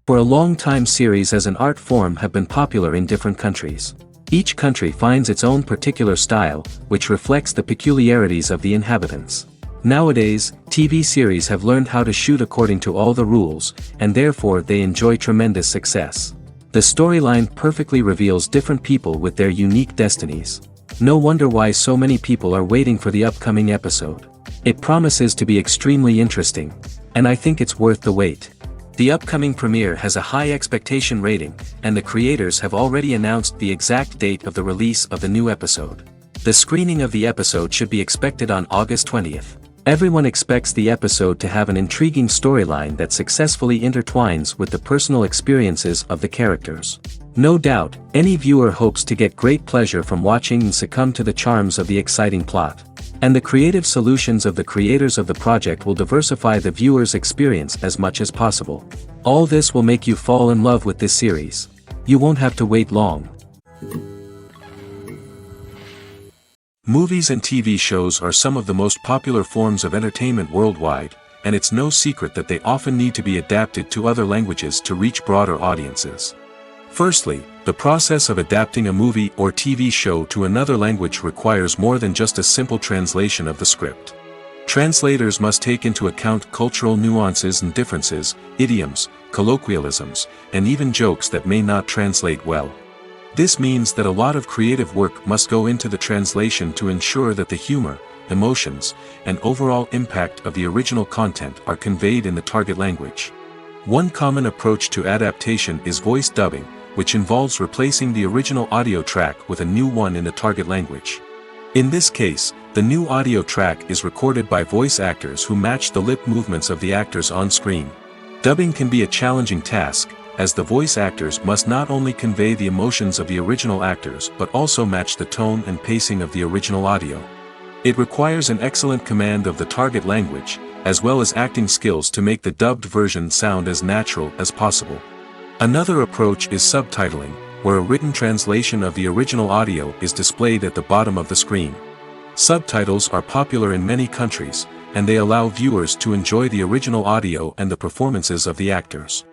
For a long time series as an art form have been popular in different countries. Each country finds its own particular style, which reflects the peculiarities of the inhabitants. Nowadays, TV series have learned how to shoot according to all the rules, and therefore they enjoy tremendous success. The storyline perfectly reveals different people with their unique destinies. No wonder why so many people are waiting for the upcoming episode. It promises to be extremely interesting, and I think it's worth the wait. The upcoming premiere has a high expectation rating, and the creators have already announced the exact date of the release of the new episode. The screening of the episode should be expected on August 20th. Everyone expects the episode to have an intriguing storyline that successfully intertwines with the personal experiences of the characters. No doubt, any viewer hopes to get great pleasure from watching and succumb to the charms of the exciting plot. And the creative solutions of the creators of the project will diversify the viewer's experience as much as possible. All this will make you fall in love with this series. You won't have to wait long. Movies and TV shows are some of the most popular forms of entertainment worldwide, and it's no secret that they often need to be adapted to other languages to reach broader audiences. Firstly, the process of adapting a movie or TV show to another language requires more than just a simple translation of the script. Translators must take into account cultural nuances and differences, idioms, colloquialisms, and even jokes that may not translate well. This means that a lot of creative work must go into the translation to ensure that the humor, emotions, and overall impact of the original content are conveyed in the target language. One common approach to adaptation is voice dubbing, which involves replacing the original audio track with a new one in the target language. In this case, the new audio track is recorded by voice actors who match the lip movements of the actors on screen. Dubbing can be a challenging task, as the voice actors must not only convey the emotions of the original actors but also match the tone and pacing of the original audio. It requires an excellent command of the target language, as well as acting skills to make the dubbed version sound as natural as possible. Another approach is subtitling, where a written translation of the original audio is displayed at the bottom of the screen. Subtitles are popular in many countries, and they allow viewers to enjoy the original audio and the performances of the actors.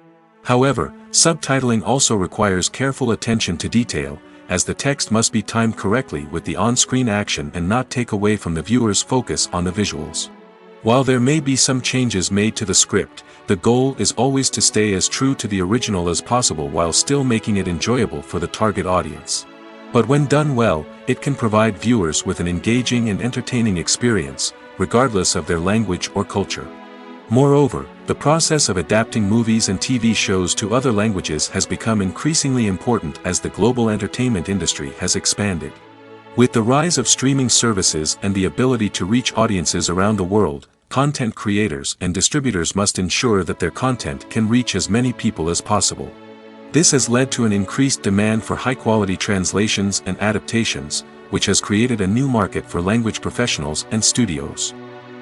However, subtitling also requires careful attention to detail, as the text must be timed correctly with the on-screen action and not take away from the viewer's focus on the visuals. While there may be some changes made to the script, the goal is always to stay as true to the original as possible while still making it enjoyable for the target audience. But when done well, it can provide viewers with an engaging and entertaining experience, regardless of their language or culture. Moreover, the process of adapting movies and TV shows to other languages has become increasingly important as the global entertainment industry has expanded. With the rise of streaming services and the ability to reach audiences around the world, content creators and distributors must ensure that their content can reach as many people as possible. This has led to an increased demand for high-quality translations and adaptations, which has created a new market for language professionals and studios.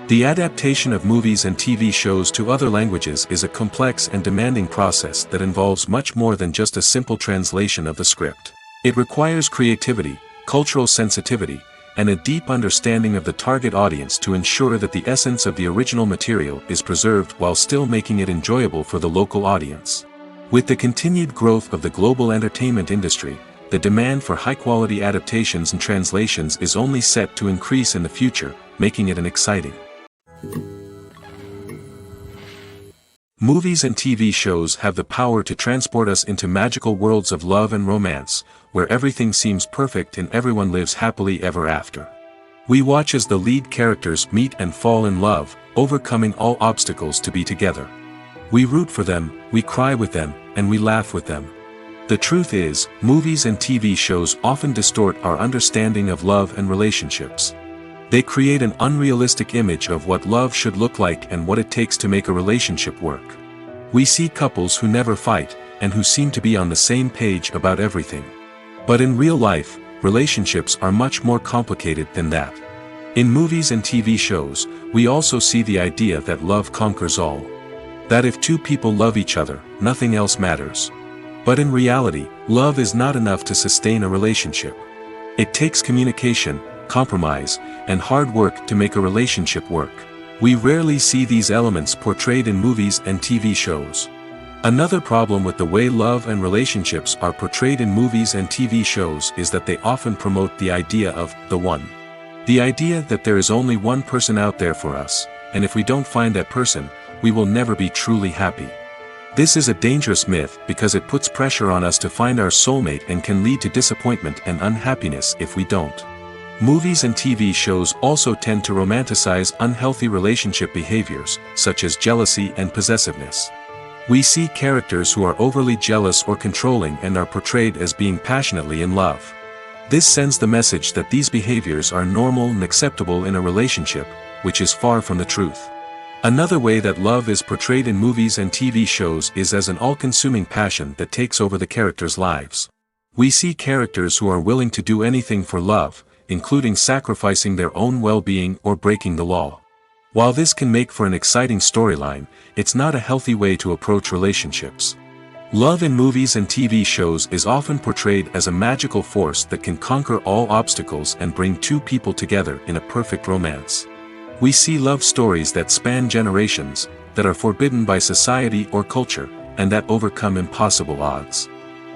The adaptation of movies and TV shows to other languages is a complex and demanding process that involves much more than just a simple translation of the script. It requires creativity, cultural sensitivity, and a deep understanding of the target audience to ensure that the essence of the original material is preserved while still making it enjoyable for the local audience. With the continued growth of the global entertainment industry, the demand for high-quality adaptations and translations is only set to increase in the future, making it an exciting. Movies and TV shows have the power to transport us into magical worlds of love and romance, where everything seems perfect and everyone lives happily ever after. We watch as the lead characters meet and fall in love, overcoming all obstacles to be together. We root for them, we cry with them, and we laugh with them. The truth is, movies and TV shows often distort our understanding of love and relationships. They create an unrealistic image of what love should look like and what it takes to make a relationship work. We see couples who never fight, and who seem to be on the same page about everything. But in real life, relationships are much more complicated than that. In movies and TV shows, we also see the idea that love conquers all. That if two people love each other, nothing else matters. But in reality, love is not enough to sustain a relationship. It takes communication, compromise, and hard work to make a relationship work. We rarely see these elements portrayed in movies and TV shows. Another problem with the way love and relationships are portrayed in movies and TV shows is that they often promote the idea of the one. The idea that there is only one person out there for us, and if we don't find that person, we will never be truly happy. This is a dangerous myth because it puts pressure on us to find our soulmate and can lead to disappointment and unhappiness if we don't. Movies and TV shows also tend to romanticize unhealthy relationship behaviors, such as jealousy and possessiveness. We see characters who are overly jealous or controlling and are portrayed as being passionately in love. This sends the message that these behaviors are normal and acceptable in a relationship, which is far from the truth. Another way that love is portrayed in movies and TV shows is as an all-consuming passion that takes over the characters' lives. We see characters who are willing to do anything for love, including sacrificing their own well-being or breaking the law. While this can make for an exciting storyline, it's not a healthy way to approach relationships. Love in movies and TV shows is often portrayed as a magical force that can conquer all obstacles and bring two people together in a perfect romance. We see love stories that span generations, that are forbidden by society or culture, and that overcome impossible odds.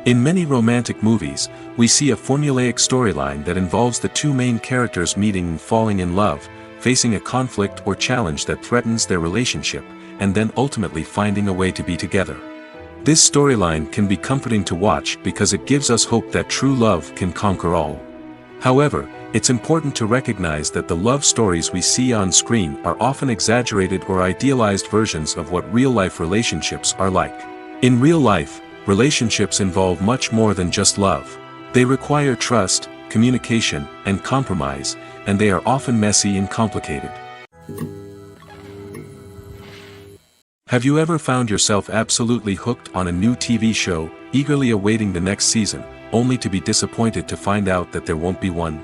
In many romantic movies, we see a formulaic storyline that involves the two main characters meeting and falling in love, facing a conflict or challenge that threatens their relationship, and then ultimately finding a way to be together. This storyline can be comforting to watch because it gives us hope that true love can conquer all. However, it's important to recognize that the love stories we see on screen are often exaggerated or idealized versions of what real-life relationships are like. In real life, relationships involve much more than just love. They require trust, communication, and compromise, and they are often messy and complicated. Have you ever found yourself absolutely hooked on a new TV show, eagerly awaiting the next season, only to be disappointed to find out that there won't be one?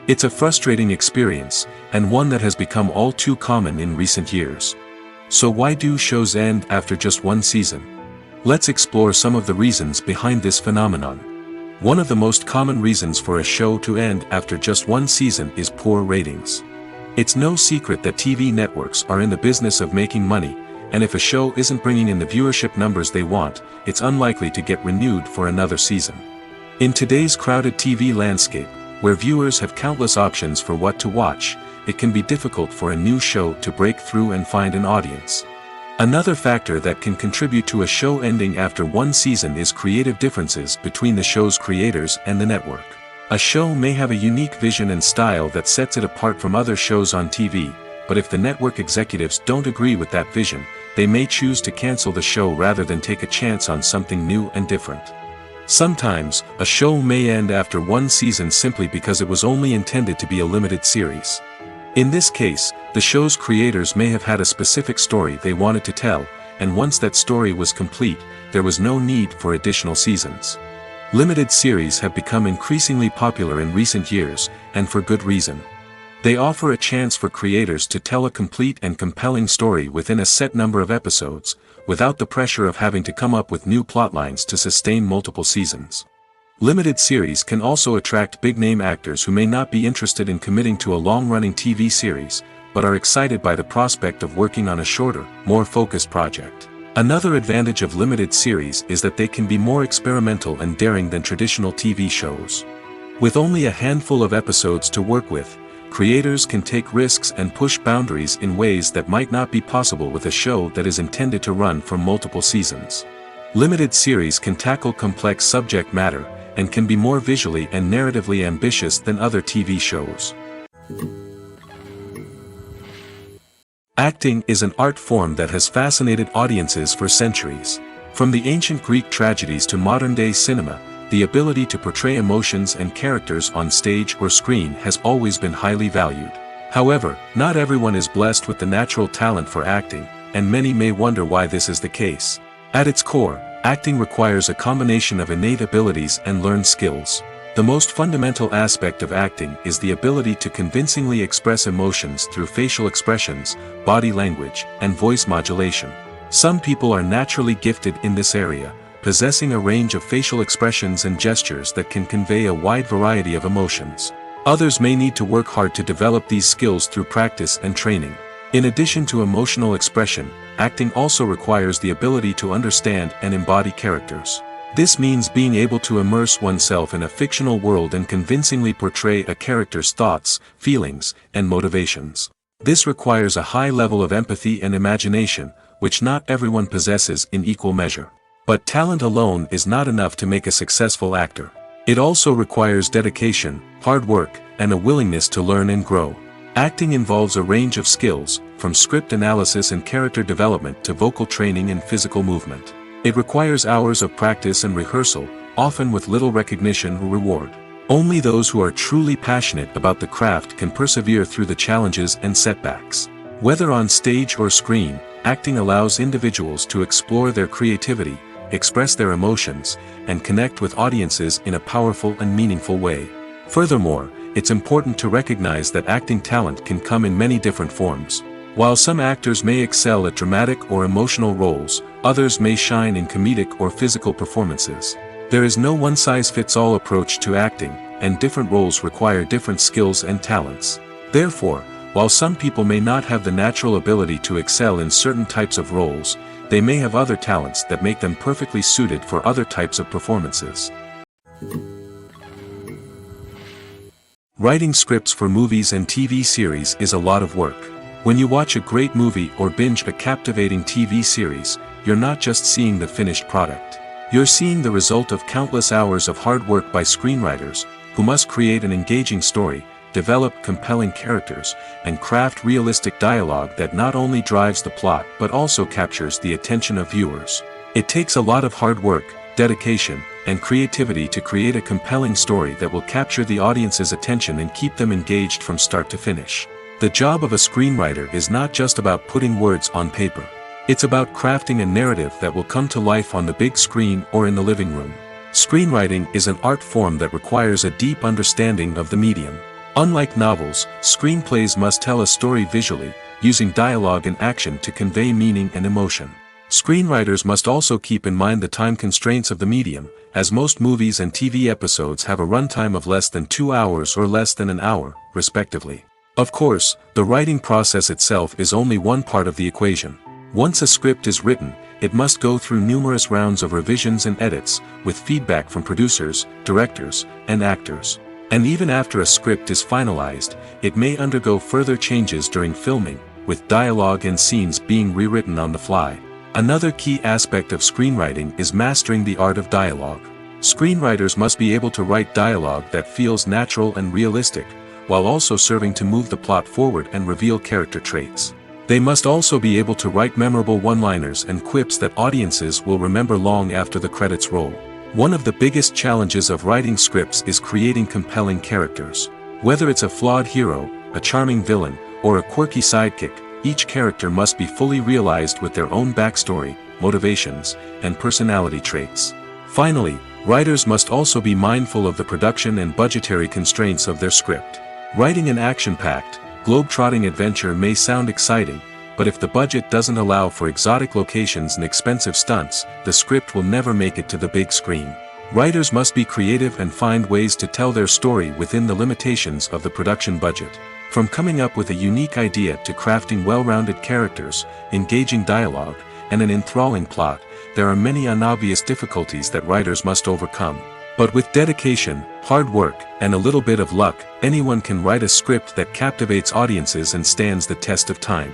It's a frustrating experience, and one that has become all too common in recent years. So why do shows end after just one season? Let's explore some of the reasons behind this phenomenon. One of the most common reasons for a show to end after just one season is poor ratings. It's no secret that TV networks are in the business of making money, and if a show isn't bringing in the viewership numbers they want, it's unlikely to get renewed for another season. In today's crowded TV landscape, where viewers have countless options for what to watch, it can be difficult for a new show to break through and find an audience. Another factor that can contribute to a show ending after one season is creative differences between the show's creators and the network. A show may have a unique vision and style that sets it apart from other shows on TV, but if the network executives don't agree with that vision, they may choose to cancel the show rather than take a chance on something new and different. Sometimes, a show may end after one season simply because it was only intended to be a limited series. In this case, the show's creators may have had a specific story they wanted to tell, and once that story was complete, there was no need for additional seasons. Limited series have become increasingly popular in recent years, and for good reason. They offer a chance for creators to tell a complete and compelling story within a set number of episodes, without the pressure of having to come up with new plotlines to sustain multiple seasons. Limited series can also attract big-name actors who may not be interested in committing to a long-running TV series, but are excited by the prospect of working on a shorter, more focused project. Another advantage of limited series is that they can be more experimental and daring than traditional TV shows. With only a handful of episodes to work with, creators can take risks and push boundaries in ways that might not be possible with a show that is intended to run for multiple seasons. Limited series can tackle complex subject matter, and can be more visually and narratively ambitious than other TV shows. Acting is an art form that has fascinated audiences for centuries. From the ancient Greek tragedies to modern-day cinema, the ability to portray emotions and characters on stage or screen has always been highly valued. However, not everyone is blessed with the natural talent for acting, and many may wonder why this is the case. At its core, acting requires a combination of innate abilities and learned skills. The most fundamental aspect of acting is the ability to convincingly express emotions through facial expressions, body language, and voice modulation. Some people are naturally gifted in this area, possessing a range of facial expressions and gestures that can convey a wide variety of emotions. Others may need to work hard to develop these skills through practice and training. In addition to emotional expression, acting also requires the ability to understand and embody characters. This means being able to immerse oneself in a fictional world and convincingly portray a character's thoughts, feelings, and motivations. This requires a high level of empathy and imagination, which not everyone possesses in equal measure. But talent alone is not enough to make a successful actor. It also requires dedication, hard work, and a willingness to learn and grow. Acting involves a range of skills, from script analysis and character development to vocal training and physical movement. It requires hours of practice and rehearsal, often with little recognition or reward. Only those who are truly passionate about the craft can persevere through the challenges and setbacks. Whether on stage or screen, acting allows individuals to explore their creativity, express their emotions, and connect with audiences in a powerful and meaningful way. Furthermore, it's important to recognize that acting talent can come in many different forms. While some actors may excel at dramatic or emotional roles, others may shine in comedic or physical performances. There is no one-size-fits-all approach to acting, and different roles require different skills and talents. Therefore, while some people may not have the natural ability to excel in certain types of roles, they may have other talents that make them perfectly suited for other types of performances. Writing scripts for movies and TV series is a lot of work. When you watch a great movie or binge a captivating TV series, you're not just seeing the finished product. You're seeing the result of countless hours of hard work by screenwriters, who must create an engaging story, develop compelling characters, and craft realistic dialogue that not only drives the plot but also captures the attention of viewers. It takes a lot of hard work, dedication, and creativity to create a compelling story that will capture the audience's attention and keep them engaged from start to finish. The job of a screenwriter is not just about putting words on paper. It's about crafting a narrative that will come to life on the big screen or in the living room. Screenwriting is an art form that requires a deep understanding of the medium. Unlike novels, screenplays must tell a story visually, using dialogue and action to convey meaning and emotion. Screenwriters must also keep in mind the time constraints of the medium, as most movies and TV episodes have a runtime of less than 2 hours or less than an hour, respectively. Of course, the writing process itself is only one part of the equation. Once a script is written, it must go through numerous rounds of revisions and edits, with feedback from producers, directors, and actors. And even after a script is finalized, it may undergo further changes during filming, with dialogue and scenes being rewritten on the fly. Another key aspect of screenwriting is mastering the art of dialogue. Screenwriters must be able to write dialogue that feels natural and realistic, while also serving to move the plot forward and reveal character traits. They must also be able to write memorable one-liners and quips that audiences will remember long after the credits roll. One of the biggest challenges of writing scripts is creating compelling characters. Whether it's a flawed hero, a charming villain, or a quirky sidekick, each character must be fully realized with their own backstory, motivations, and personality traits. Finally, writers must also be mindful of the production and budgetary constraints of their script. Writing an action-packed, globe-trotting adventure may sound exciting, but if the budget doesn't allow for exotic locations and expensive stunts, the script will never make it to the big screen. Writers must be creative and find ways to tell their story within the limitations of the production budget. From coming up with a unique idea to crafting well-rounded characters, engaging dialogue, and an enthralling plot, there are many unobvious difficulties that writers must overcome. But with dedication, hard work, and a little bit of luck, anyone can write a script that captivates audiences and stands the test of time.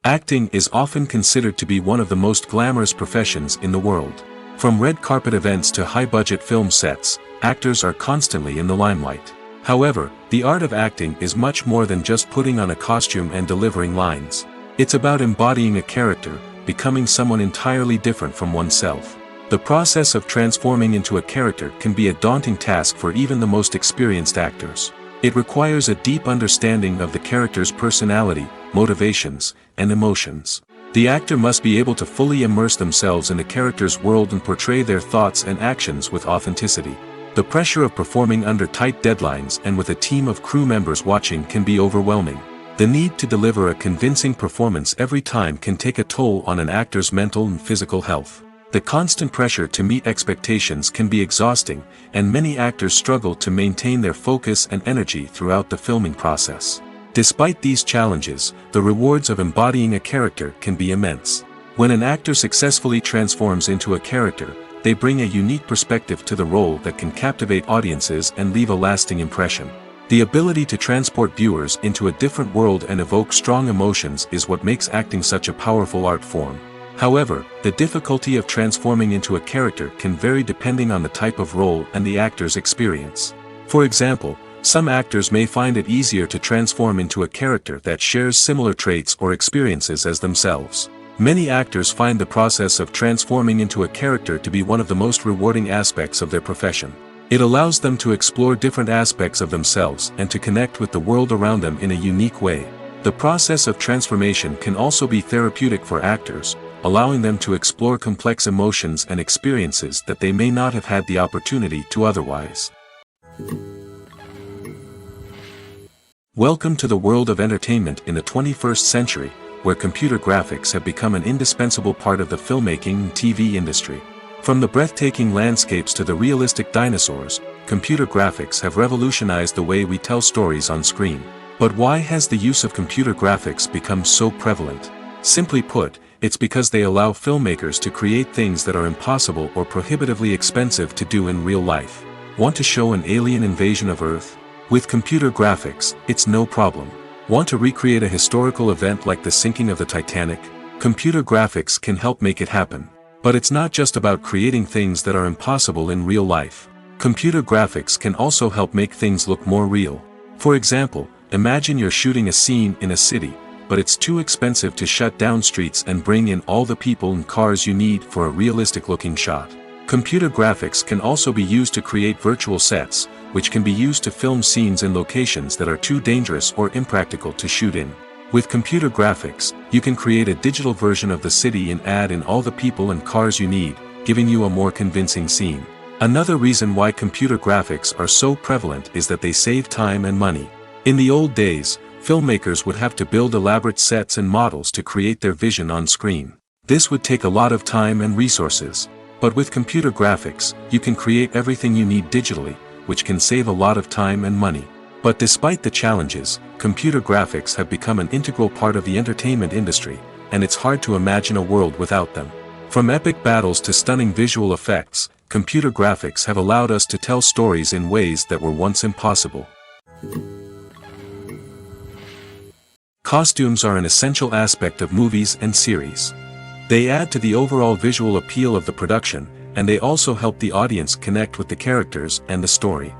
Acting is often considered to be one of the most glamorous professions in the world. From red carpet events to high-budget film sets, actors are constantly in the limelight. However, the art of acting is much more than just putting on a costume and delivering lines. It's about embodying a character, becoming someone entirely different from oneself. The process of transforming into a character can be a daunting task for even the most experienced actors. It requires a deep understanding of the character's personality, motivations, and emotions. The actor must be able to fully immerse themselves in the character's world and portray their thoughts and actions with authenticity. The pressure of performing under tight deadlines and with a team of crew members watching can be overwhelming. The need to deliver a convincing performance every time can take a toll on an actor's mental and physical health. The constant pressure to meet expectations can be exhausting, and many actors struggle to maintain their focus and energy throughout the filming process. Despite these challenges, the rewards of embodying a character can be immense. When an actor successfully transforms into a character, they bring a unique perspective to the role that can captivate audiences and leave a lasting impression. The ability to transport viewers into a different world and evoke strong emotions is what makes acting such a powerful art form. However, the difficulty of transforming into a character can vary depending on the type of role and the actor's experience. For example, some actors may find it easier to transform into a character that shares similar traits or experiences as themselves. Many actors find the process of transforming into a character to be one of the most rewarding aspects of their profession. It allows them to explore different aspects of themselves and to connect with the world around them in a unique way. The process of transformation can also be therapeutic for actors, allowing them to explore complex emotions and experiences that they may not have had the opportunity to otherwise. Welcome to the world of entertainment in the 21st century, where computer graphics have become an indispensable part of the filmmaking and TV industry. From the breathtaking landscapes to the realistic dinosaurs, computer graphics have revolutionized the way we tell stories on screen. But why has the use of computer graphics become so prevalent? Simply put, it's because they allow filmmakers to create things that are impossible or prohibitively expensive to do in real life. Want to show an alien invasion of Earth? With computer graphics, it's no problem. Want to recreate a historical event like the sinking of the Titanic? Computer graphics can help make it happen. But it's not just about creating things that are impossible in real life. Computer graphics can also help make things look more real. For example, imagine you're shooting a scene in a city, but it's too expensive to shut down streets and bring in all the people and cars you need for a realistic-looking shot. Computer graphics can also be used to create virtual sets, which can be used to film scenes in locations that are too dangerous or impractical to shoot in. With computer graphics, you can create a digital version of the city and add in all the people and cars you need, giving you a more convincing scene. Another reason why computer graphics are so prevalent is that they save time and money. In the old days, filmmakers would have to build elaborate sets and models to create their vision on screen. This would take a lot of time and resources. But with computer graphics, you can create everything you need digitally, which can save a lot of time and money. But despite the challenges, computer graphics have become an integral part of the entertainment industry, and it's hard to imagine a world without them. From epic battles to stunning visual effects, computer graphics have allowed us to tell stories in ways that were once impossible. Costumes are an essential aspect of movies and series. They add to the overall visual appeal of the production, and they also help the audience connect with the characters and the story.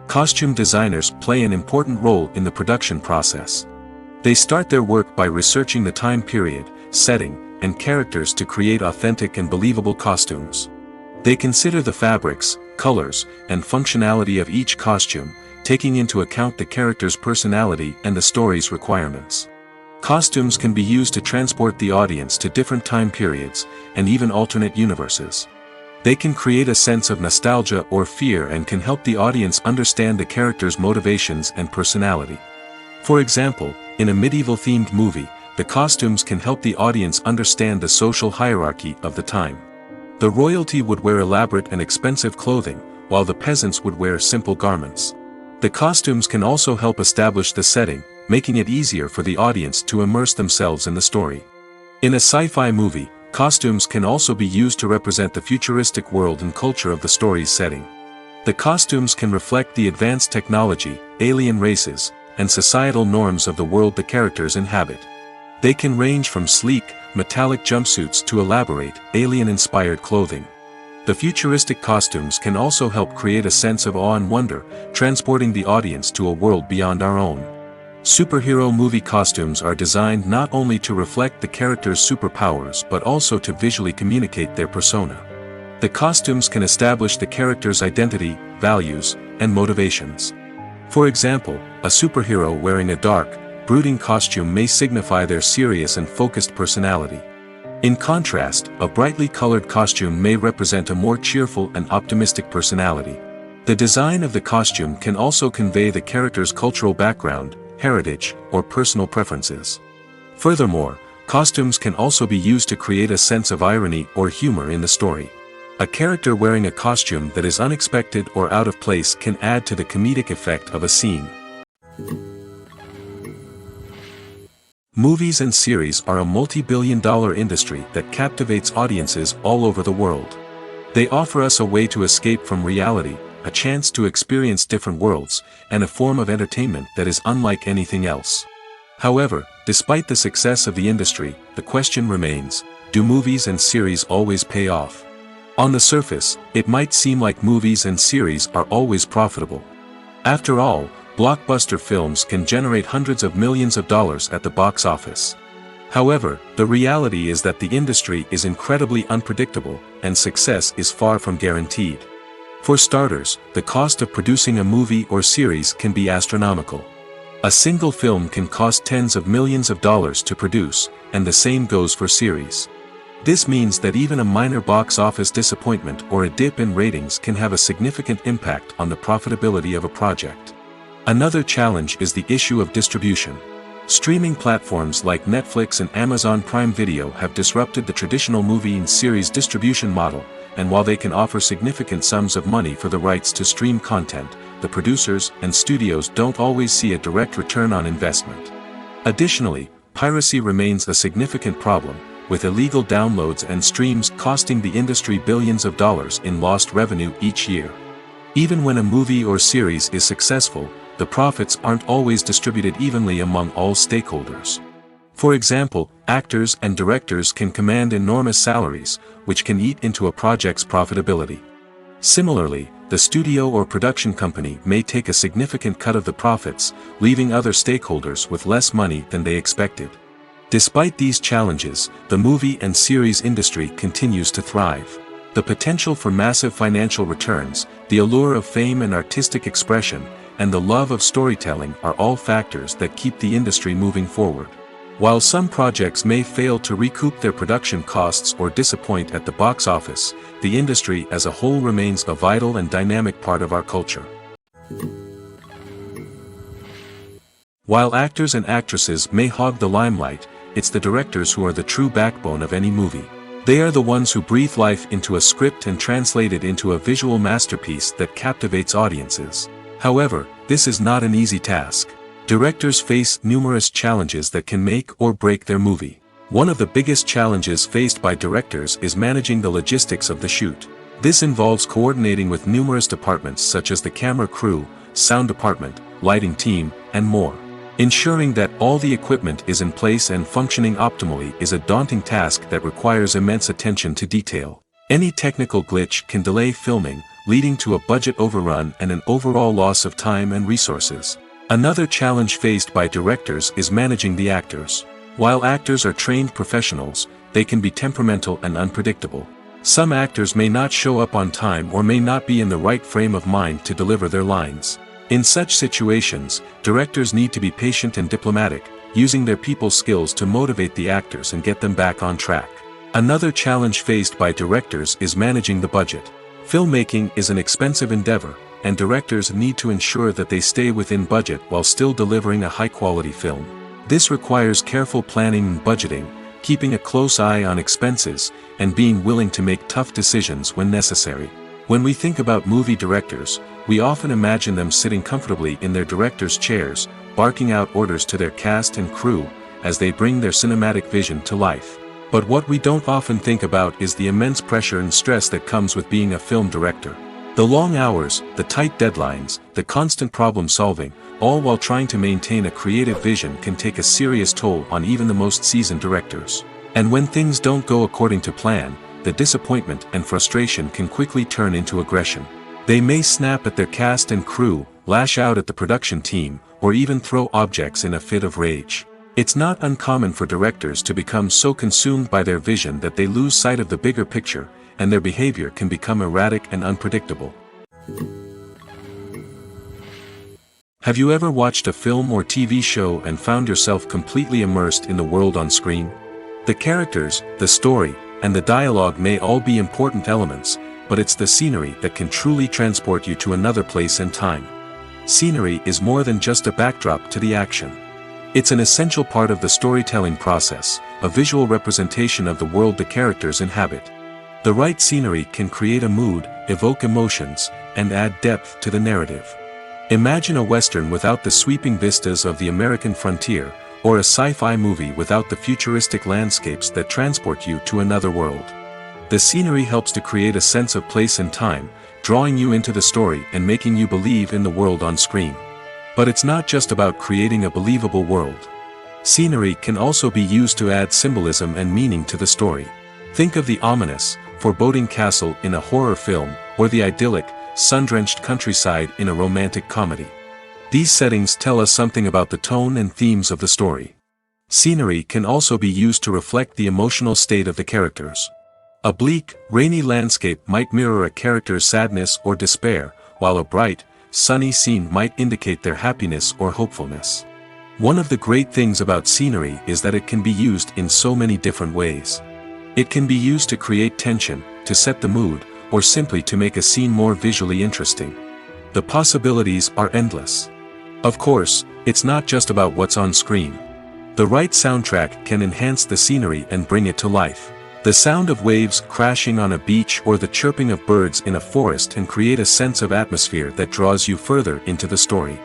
Costume designers play an important role in the production process. They start their work by researching the time period, setting, and characters to create authentic and believable costumes. They consider the fabrics, colors, and functionality of each costume, taking into account the character's personality and the story's requirements. Costumes can be used to transport the audience to different time periods, and even alternate universes. They can create a sense of nostalgia or fear and can help the audience understand the character's motivations and personality. For example, in a medieval-themed movie, the costumes can help the audience understand the social hierarchy of the time. The royalty would wear elaborate and expensive clothing, while the peasants would wear simple garments. The costumes can also help establish the setting, making it easier for the audience to immerse themselves in the story. In a sci-fi movie, costumes can also be used to represent the futuristic world and culture of the story's setting. The costumes can reflect the advanced technology, alien races, and societal norms of the world the characters inhabit. They can range from sleek, metallic jumpsuits to elaborate, alien-inspired clothing. The futuristic costumes can also help create a sense of awe and wonder, transporting the audience to a world beyond our own. Superhero movie costumes are designed not only to reflect the character's superpowers but also to visually communicate their persona. The costumes can establish the character's identity, values, and motivations. For example, a superhero wearing a dark, brooding costume may signify their serious and focused personality. In contrast, a brightly colored costume may represent a more cheerful and optimistic personality. The design of the costume can also convey the character's cultural background, heritage, or personal preferences. Furthermore, Costumes can also be used to create a sense of irony or humor in the story. A character wearing a costume that is unexpected or out of place can add to the comedic effect of a scene. Movies and series are a multi-billion-dollar industry that captivates audiences all over the world. They offer us a way to escape from reality, a chance to experience different worlds, and a form of entertainment that is unlike anything else. However, despite the success of the industry, the question remains, do movies and series always pay off? On the surface, it might seem like movies and series are always profitable. After all, blockbuster films can generate hundreds of millions of dollars at the box office. However, the reality is that the industry is incredibly unpredictable, and success is far from guaranteed. For starters, the cost of producing a movie or series can be astronomical. A single film can cost tens of millions of dollars to produce, and the same goes for series. This means that even a minor box office disappointment or a dip in ratings can have a significant impact on the profitability of a project. Another challenge is the issue of distribution. Streaming platforms like Netflix and Amazon Prime Video have disrupted the traditional movie and series distribution model, and while they can offer significant sums of money for the rights to stream content, the producers and studios don't always see a direct return on investment. Additionally, piracy remains a significant problem, with illegal downloads and streams costing the industry billions of dollars in lost revenue each year. Even when a movie or series is successful, the profits aren't always distributed evenly among all stakeholders. For example, actors and directors can command enormous salaries, which can eat into a project's profitability. Similarly, the studio or production company may take a significant cut of the profits, leaving other stakeholders with less money than they expected. Despite these challenges, the movie and series industry continues to thrive. The potential for massive financial returns, the allure of fame and artistic expression, and the love of storytelling are all factors that keep the industry moving forward. While some projects may fail to recoup their production costs or disappoint at the box office, the industry as a whole remains a vital and dynamic part of our culture. While actors and actresses may hog the limelight, it's the directors who are the true backbone of any movie. They are the ones who breathe life into a script and translate it into a visual masterpiece that captivates audiences. However, this is not an easy task. Directors face numerous challenges that can make or break their movie. One of the biggest challenges faced by directors is managing the logistics of the shoot. This involves coordinating with numerous departments such as the camera crew, sound department, lighting team, and more. Ensuring that all the equipment is in place and functioning optimally is a daunting task that requires immense attention to detail. Any technical glitch can delay filming, leading to a budget overrun and an overall loss of time and resources. Another challenge faced by directors is managing the actors. While actors are trained professionals, they can be temperamental and unpredictable. Some actors may not show up on time or may not be in the right frame of mind to deliver their lines. In such situations, directors need to be patient and diplomatic, using their people skills to motivate the actors and get them back on track. Another challenge faced by directors is managing the budget. Filmmaking is an expensive endeavor, and directors need to ensure that they stay within budget while still delivering a high-quality film. This requires careful planning and budgeting, keeping a close eye on expenses, and being willing to make tough decisions when necessary. When we think about movie directors, we often imagine them sitting comfortably in their director's chairs, barking out orders to their cast and crew, as they bring their cinematic vision to life. But what we don't often think about is the immense pressure and stress that comes with being a film director. The long hours, the tight deadlines, the constant problem solving, all while trying to maintain a creative vision can take a serious toll on even the most seasoned directors. And when things don't go according to plan, the disappointment and frustration can quickly turn into aggression. They may snap at their cast and crew, lash out at the production team, or even throw objects in a fit of rage. It's not uncommon for directors to become so consumed by their vision that they lose sight of the bigger picture, and their behavior can become erratic and unpredictable. Have you ever watched a film or TV show and found yourself completely immersed in the world on screen? The characters, the story, and the dialogue may all be important elements, but it's the scenery that can truly transport you to another place and time. Scenery is more than just a backdrop to the action. It's an essential part of the storytelling process, a visual representation of the world the characters inhabit. The right scenery can create a mood, evoke emotions, and add depth to the narrative. Imagine a Western without the sweeping vistas of the American frontier, or a sci-fi movie without the futuristic landscapes that transport you to another world. The scenery helps to create a sense of place and time, drawing you into the story and making you believe in the world on screen. But it's not just about creating a believable world. Scenery can also be used to add symbolism and meaning to the story. Think of the ominous, foreboding castle in a horror film, or the idyllic, sun-drenched countryside in a romantic comedy. These settings tell us something about the tone and themes of the story. Scenery can also be used to reflect the emotional state of the characters. A bleak, rainy landscape might mirror a character's sadness or despair, while a bright, sunny scene might indicate their happiness or hopefulness. One of the great things about scenery is that it can be used in so many different ways. It can be used to create tension, to set the mood, or simply to make a scene more visually interesting. The possibilities are endless. Of course, it's not just about what's on screen. The right soundtrack can enhance the scenery and bring it to life. The sound of waves crashing on a beach or the chirping of birds in a forest can create a sense of atmosphere that draws you further into the story.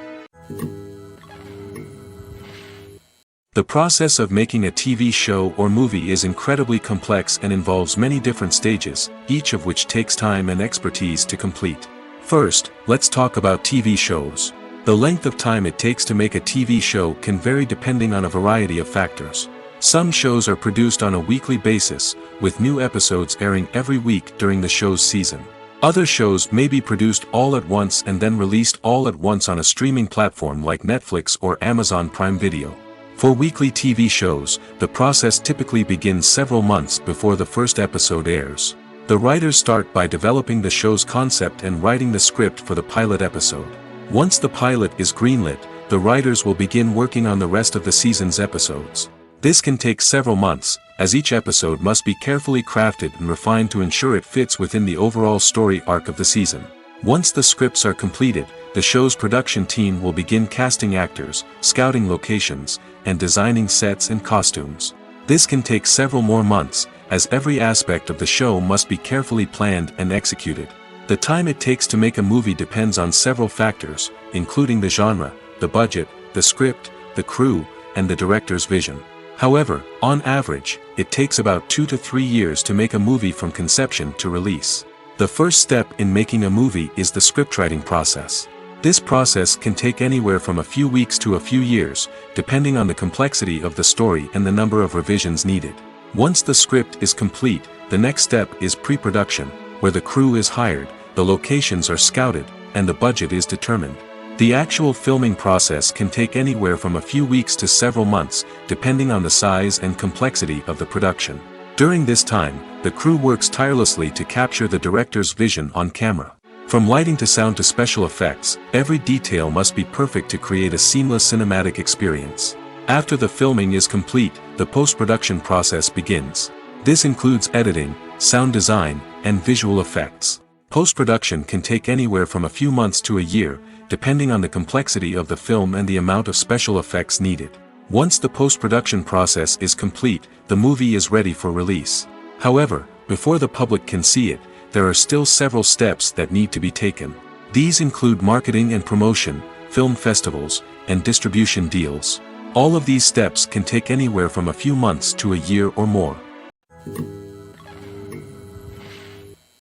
The process of making a TV show or movie is incredibly complex and involves many different stages, each of which takes time and expertise to complete. First, let's talk about TV shows. The length of time it takes to make a TV show can vary depending on a variety of factors. Some shows are produced on a weekly basis, with new episodes airing every week during the show's season. Other shows may be produced all at once and then released all at once on a streaming platform like Netflix or Amazon Prime Video. For weekly TV shows, the process typically begins several months before the first episode airs. The writers start by developing the show's concept and writing the script for the pilot episode. Once the pilot is greenlit, the writers will begin working on the rest of the season's episodes. This can take several months, as each episode must be carefully crafted and refined to ensure it fits within the overall story arc of the season. Once the scripts are completed, the show's production team will begin casting actors, scouting locations, and designing sets and costumes. This can take several more months, as every aspect of the show must be carefully planned and executed. The time it takes to make a movie depends on several factors, including the genre, the budget, the script, the crew, and the director's vision. However, on average, it takes about 2 to 3 years to make a movie from conception to release. The first step in making a movie is the scriptwriting process. This process can take anywhere from a few weeks to a few years, depending on the complexity of the story and the number of revisions needed. Once the script is complete, the next step is pre-production, where the crew is hired, the locations are scouted, and the budget is determined. The actual filming process can take anywhere from a few weeks to several months, depending on the size and complexity of the production. During this time, the crew works tirelessly to capture the director's vision on camera. From lighting to sound to special effects, every detail must be perfect to create a seamless cinematic experience. After the filming is complete, the post-production process begins. This includes editing, sound design, and visual effects. Post-production can take anywhere from a few months to a year, depending on the complexity of the film and the amount of special effects needed. Once the post-production process is complete, the movie is ready for release. However, before the public can see it, there are still several steps that need to be taken. These include marketing and promotion, film festivals, and distribution deals. All of these steps can take anywhere from a few months to a year or more.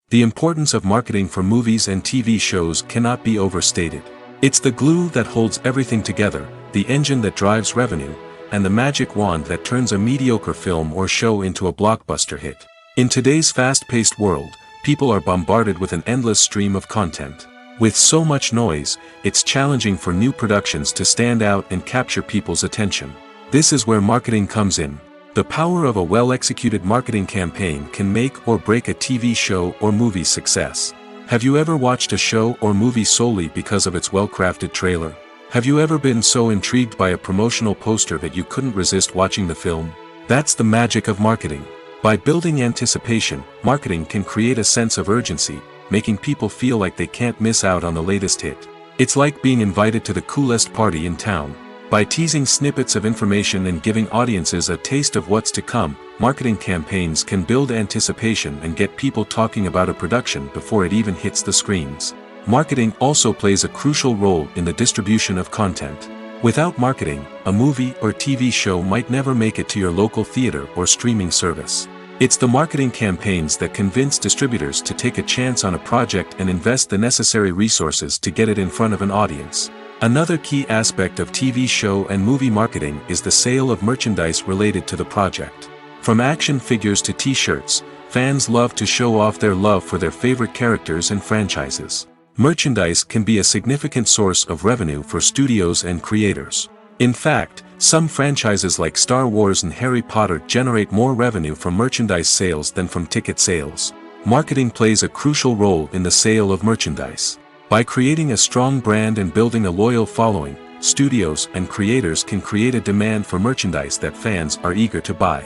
The importance of marketing for movies and TV shows cannot be overstated. It's the glue that holds everything together, the engine that drives revenue, and the magic wand that turns a mediocre film or show into a blockbuster hit. In today's fast-paced world, people are bombarded with an endless stream of content. With so much noise, it's challenging for new productions to stand out and capture people's attention. This is where marketing comes in. The power of a well-executed marketing campaign can make or break a TV show or movie's success. Have you ever watched a show or movie solely because of its well-crafted trailer? Have you ever been so intrigued by a promotional poster that you couldn't resist watching the film? That's the magic of marketing. By building anticipation, marketing can create a sense of urgency, making people feel like they can't miss out on the latest hit. It's like being invited to the coolest party in town. By teasing snippets of information and giving audiences a taste of what's to come, marketing campaigns can build anticipation and get people talking about a production before it even hits the screens. Marketing also plays a crucial role in the distribution of content. Without marketing, a movie or TV show might never make it to your local theater or streaming service. It's the marketing campaigns that convince distributors to take a chance on a project and invest the necessary resources to get it in front of an audience. Another key aspect of TV show and movie marketing is the sale of merchandise related to the project. From action figures to t-shirts, fans love to show off their love for their favorite characters and franchises. Merchandise can be a significant source of revenue for studios and creators. In fact, some franchises like Star Wars and Harry Potter generate more revenue from merchandise sales than from ticket sales. Marketing plays a crucial role in the sale of merchandise. By creating a strong brand and building a loyal following, studios and creators can create a demand for merchandise that fans are eager to buy.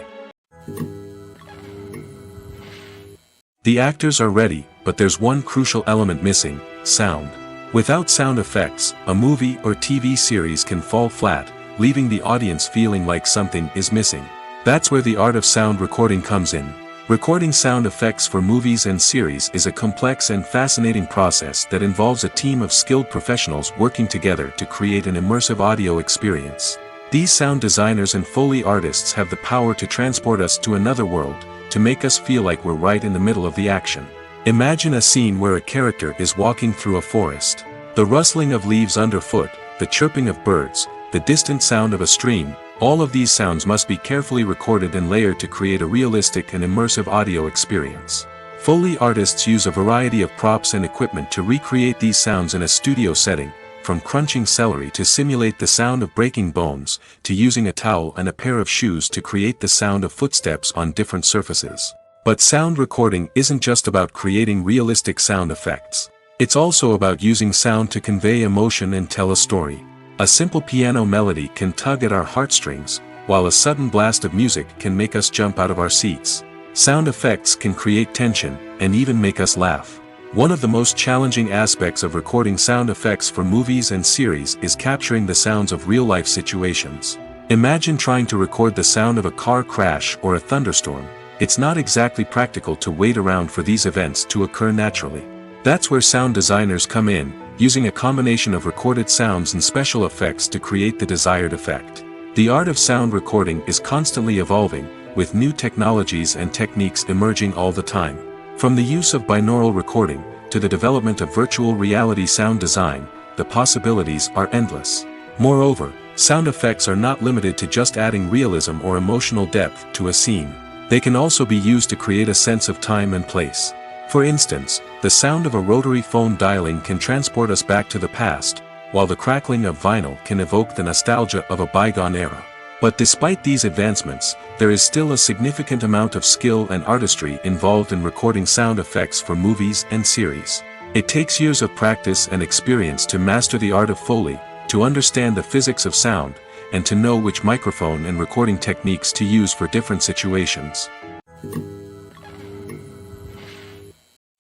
The actors are ready, but there's one crucial element missing: sound. Without sound effects, a movie or TV series can fall flat, leaving the audience feeling like something is missing. That's where the art of sound recording comes in. Recording sound effects for movies and series is a complex and fascinating process that involves a team of skilled professionals working together to create an immersive audio experience. These sound designers and Foley artists have the power to transport us to another world, to make us feel like we're right in the middle of the action. Imagine a scene where a character is walking through a forest. The rustling of leaves underfoot, the chirping of birds, the distant sound of a stream, all of these sounds must be carefully recorded and layered to create a realistic and immersive audio experience. Foley artists use a variety of props and equipment to recreate these sounds in a studio setting, from crunching celery to simulate the sound of breaking bones, to using a towel and a pair of shoes to create the sound of footsteps on different surfaces. But sound recording isn't just about creating realistic sound effects. It's also about using sound to convey emotion and tell a story. A simple piano melody can tug at our heartstrings, while a sudden blast of music can make us jump out of our seats. Sound effects can create tension, and even make us laugh. One of the most challenging aspects of recording sound effects for movies and series is capturing the sounds of real-life situations. Imagine trying to record the sound of a car crash or a thunderstorm. It's not exactly practical to wait around for these events to occur naturally. That's where sound designers come in, using a combination of recorded sounds and special effects to create the desired effect. The art of sound recording is constantly evolving, with new technologies and techniques emerging all the time. From the use of binaural recording, to the development of virtual reality sound design, the possibilities are endless. Moreover, sound effects are not limited to just adding realism or emotional depth to a scene. They can also be used to create a sense of time and place. For instance, the sound of a rotary phone dialing can transport us back to the past, while the crackling of vinyl can evoke the nostalgia of a bygone era. But despite these advancements, there is still a significant amount of skill and artistry involved in recording sound effects for movies and series. It takes years of practice and experience to master the art of Foley, to understand the physics of sound, and to know which microphone and recording techniques to use for different situations.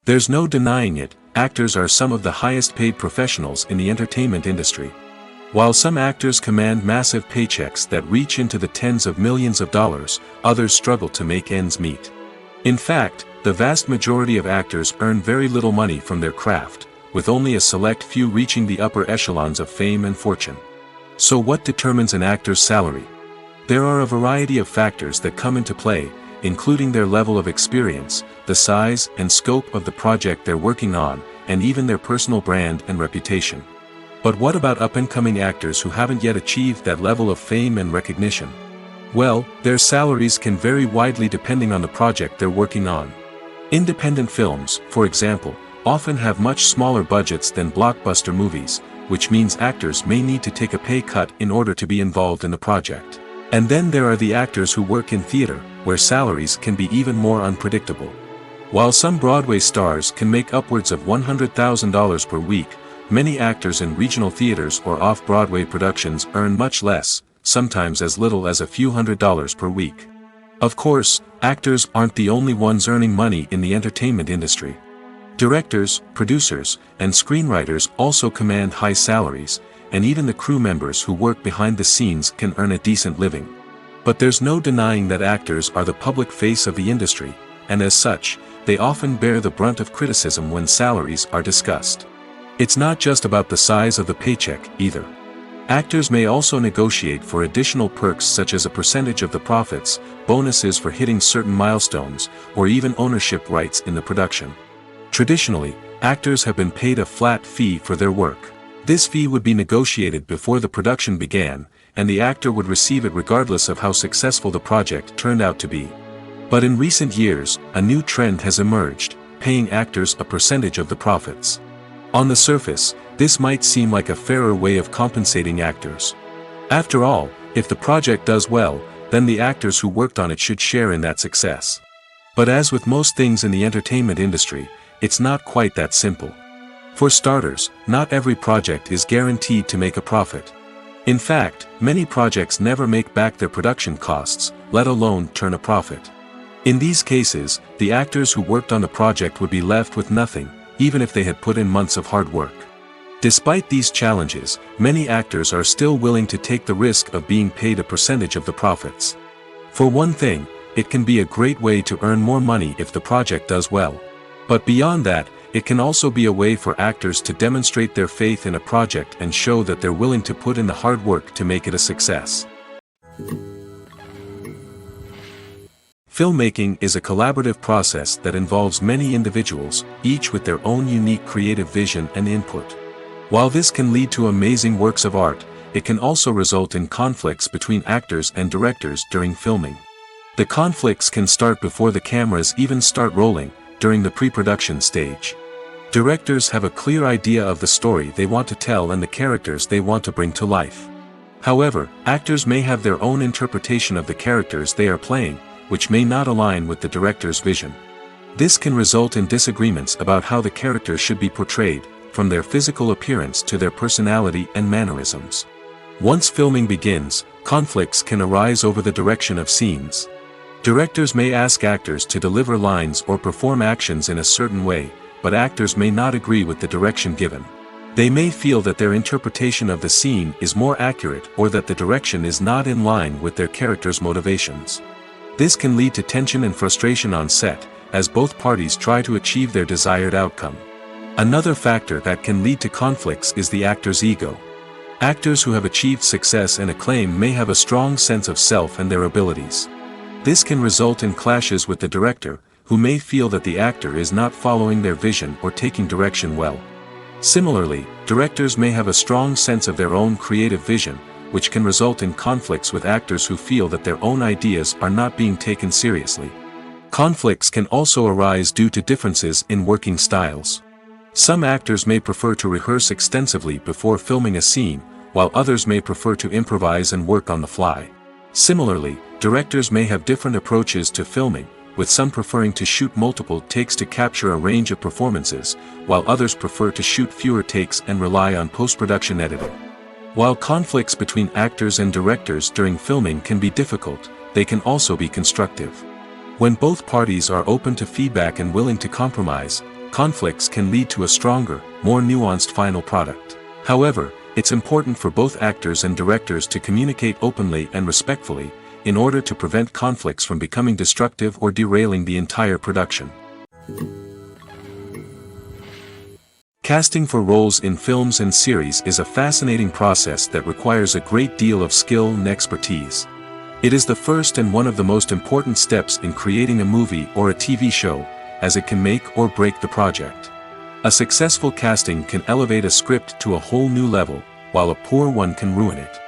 There's no denying it, actors are some of the highest paid professionals in the entertainment industry. While some actors command massive paychecks that reach into the tens of millions of dollars, others struggle to make ends meet. In fact, the vast majority of actors earn very little money from their craft, with only a select few reaching the upper echelons of fame and fortune. So what determines an actor's salary? There are a variety of factors that come into play, including their level of experience, the size and scope of the project they're working on, and even their personal brand and reputation. But what about up-and-coming actors who haven't yet achieved that level of fame and recognition? Well, their salaries can vary widely depending on the project they're working on. Independent films, for example, often have much smaller budgets than blockbuster movies, which means actors may need to take a pay cut in order to be involved in the project. And then there are the actors who work in theater, where salaries can be even more unpredictable. While some Broadway stars can make upwards of $100,000 per week, many actors in regional theaters or off-Broadway productions earn much less, sometimes as little as a few $100s per week. Of course, actors aren't the only ones earning money in the entertainment industry. Directors, producers, and screenwriters also command high salaries, and even the crew members who work behind the scenes can earn a decent living. But there's no denying that actors are the public face of the industry, and as such, they often bear the brunt of criticism when salaries are discussed. It's not just about the size of the paycheck, either. Actors may also negotiate for additional perks such as a percentage of the profits, bonuses for hitting certain milestones, or even ownership rights in the production. Traditionally, actors have been paid a flat fee for their work. This fee would be negotiated before the production began, and the actor would receive it regardless of how successful the project turned out to be. But in recent years, a new trend has emerged, paying actors a percentage of the profits. On the surface, this might seem like a fairer way of compensating actors. After all, if the project does well, then the actors who worked on it should share in that success. But as with most things in the entertainment industry, it's not quite that simple. For starters, not every project is guaranteed to make a profit. In fact, many projects never make back their production costs, let alone turn a profit. In these cases, the actors who worked on the project would be left with nothing, even if they had put in months of hard work. Despite these challenges, many actors are still willing to take the risk of being paid a percentage of the profits. For one thing, it can be a great way to earn more money if the project does well. But beyond that, it can also be a way for actors to demonstrate their faith in a project and show that they're willing to put in the hard work to make it a success. Filmmaking is a collaborative process that involves many individuals, each with their own unique creative vision and input. While this can lead to amazing works of art, it can also result in conflicts between actors and directors during filming. The conflicts can start before the cameras even start rolling, during the pre-production stage. Directors have a clear idea of the story they want to tell and the characters they want to bring to life. However, actors may have their own interpretation of the characters they are playing, which may not align with the director's vision. This can result in disagreements about how the characters should be portrayed, from their physical appearance to their personality and mannerisms. Once filming begins, conflicts can arise over the direction of scenes. Directors may ask actors to deliver lines or perform actions in a certain way, but actors may not agree with the direction given. They may feel that their interpretation of the scene is more accurate or that the direction is not in line with their character's motivations. This can lead to tension and frustration on set, as both parties try to achieve their desired outcome. Another factor that can lead to conflicts is the actor's ego. Actors who have achieved success and acclaim may have a strong sense of self and their abilities. This can result in clashes with the director, who may feel that the actor is not following their vision or taking direction well. Similarly, directors may have a strong sense of their own creative vision, which can result in conflicts with actors who feel that their own ideas are not being taken seriously. Conflicts can also arise due to differences in working styles. Some actors may prefer to rehearse extensively before filming a scene, while others may prefer to improvise and work on the fly. Similarly, directors may have different approaches to filming, with some preferring to shoot multiple takes to capture a range of performances, while others prefer to shoot fewer takes and rely on post-production editing. While conflicts between actors and directors during filming can be difficult, they can also be constructive. When both parties are open to feedback and willing to compromise, conflicts can lead to a stronger, more nuanced final product. However, it's important for both actors and directors to communicate openly and respectfully, in order to prevent conflicts from becoming destructive or derailing the entire production. Casting for roles in films and series is a fascinating process that requires a great deal of skill and expertise. It is the first and one of the most important steps in creating a movie or a TV show, as it can make or break the project. A successful casting can elevate a script to a whole new level, while a poor one can ruin it.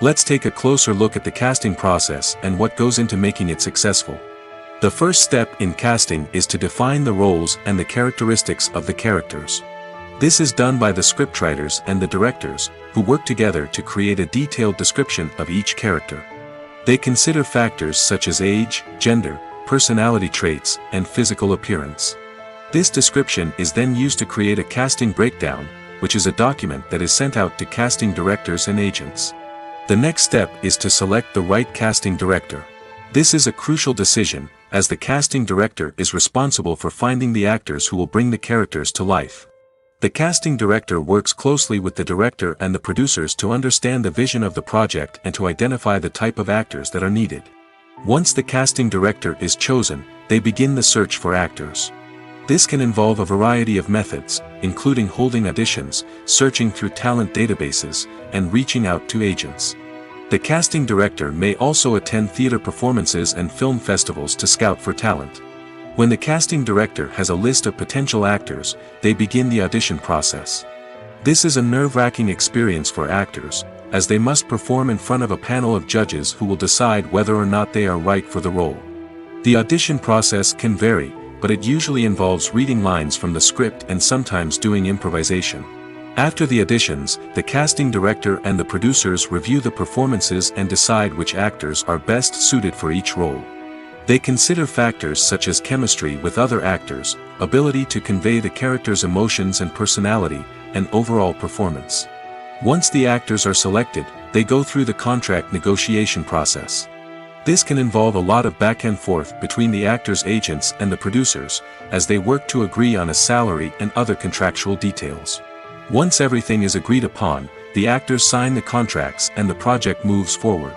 Let's take a closer look at the casting process and what goes into making it successful. The first step in casting is to define the roles and the characteristics of the characters. This is done by the scriptwriters and the directors, who work together to create a detailed description of each character. They consider factors such as age, gender, personality traits, and physical appearance. This description is then used to create a casting breakdown, which is a document that is sent out to casting directors and agents. The next step is to select the right casting director. This is a crucial decision, as the casting director is responsible for finding the actors who will bring the characters to life. The casting director works closely with the director and the producers to understand the vision of the project and to identify the type of actors that are needed. Once the casting director is chosen, they begin the search for actors. This can involve a variety of methods, including holding auditions, searching through talent databases, and reaching out to agents. The casting director may also attend theater performances and film festivals to scout for talent. When the casting director has a list of potential actors, they begin the audition process. This is a nerve-wracking experience for actors, as they must perform in front of a panel of judges who will decide whether or not they are right for the role. The audition process can vary, but it usually involves reading lines from the script and sometimes doing improvisation. After the auditions, the casting director and the producers review the performances and decide which actors are best suited for each role. They consider factors such as chemistry with other actors, ability to convey the character's emotions and personality, and overall performance. Once the actors are selected, they go through the contract negotiation process. This can involve a lot of back and forth between the actors' agents and the producers, as they work to agree on a salary and other contractual details. Once everything is agreed upon, the actors sign the contracts and the project moves forward.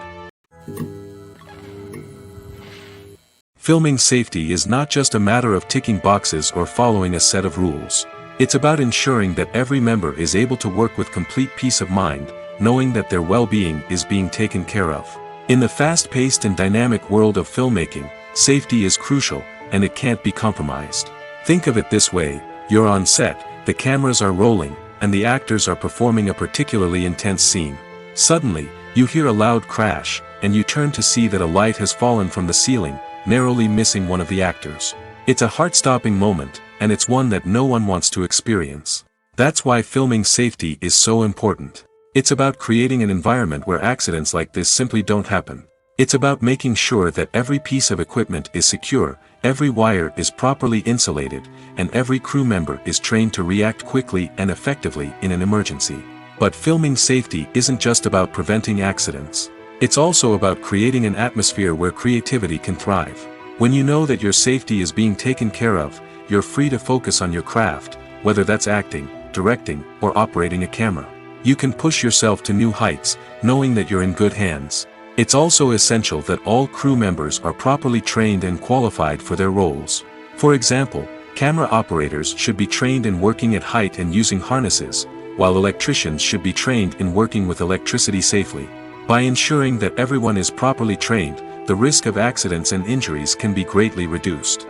Filming safety is not just a matter of ticking boxes or following a set of rules. It's about ensuring that every member is able to work with complete peace of mind, knowing that their well-being is being taken care of. In the fast-paced and dynamic world of filmmaking, safety is crucial, and it can't be compromised. Think of it this way: you're on set, the cameras are rolling, and the actors are performing a particularly intense scene. Suddenly, you hear a loud crash, and you turn to see that a light has fallen from the ceiling, narrowly missing one of the actors. It's a heart-stopping moment, and it's one that no one wants to experience. That's why filming safety is so important. It's about creating an environment where accidents like this simply don't happen. It's about making sure that every piece of equipment is secure, every wire is properly insulated, and every crew member is trained to react quickly and effectively in an emergency. But filming safety isn't just about preventing accidents. It's also about creating an atmosphere where creativity can thrive. When you know that your safety is being taken care of, you're free to focus on your craft, whether that's acting, directing, or operating a camera. You can push yourself to new heights, knowing that you're in good hands. It's also essential that all crew members are properly trained and qualified for their roles. For example, camera operators should be trained in working at height and using harnesses, while electricians should be trained in working with electricity safely. By ensuring that everyone is properly trained, the risk of accidents and injuries can be greatly reduced.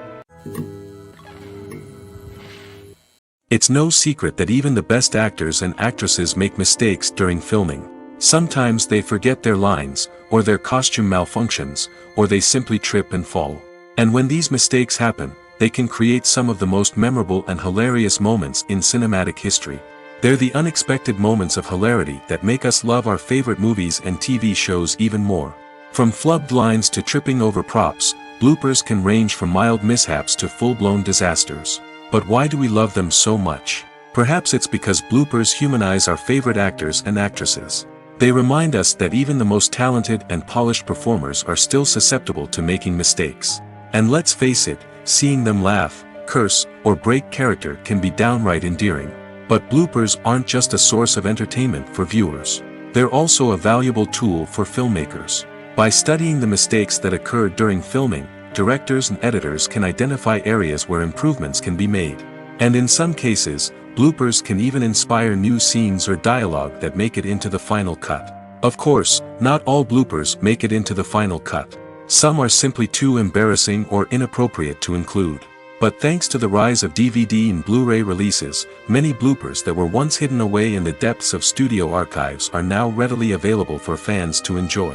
It's no secret that even the best actors and actresses make mistakes during filming. Sometimes they forget their lines, or their costume malfunctions, or they simply trip and fall. And when these mistakes happen, they can create some of the most memorable and hilarious moments in cinematic history. They're the unexpected moments of hilarity that make us love our favorite movies and TV shows even more. From flubbed lines to tripping over props, bloopers can range from mild mishaps to full-blown disasters. But why do we love them so much? Perhaps it's because bloopers humanize our favorite actors and actresses. They remind us that even the most talented and polished performers are still susceptible to making mistakes. And let's face it, seeing them laugh, curse, or break character can be downright endearing. But bloopers aren't just a source of entertainment for viewers. They're also a valuable tool for filmmakers. By studying the mistakes that occurred during filming, directors and editors can identify areas where improvements can be made. And in some cases, bloopers can even inspire new scenes or dialogue that make it into the final cut. Of course, not all bloopers make it into the final cut. Some are simply too embarrassing or inappropriate to include. But thanks to the rise of DVD and Blu-ray releases, many bloopers that were once hidden away in the depths of studio archives are now readily available for fans to enjoy.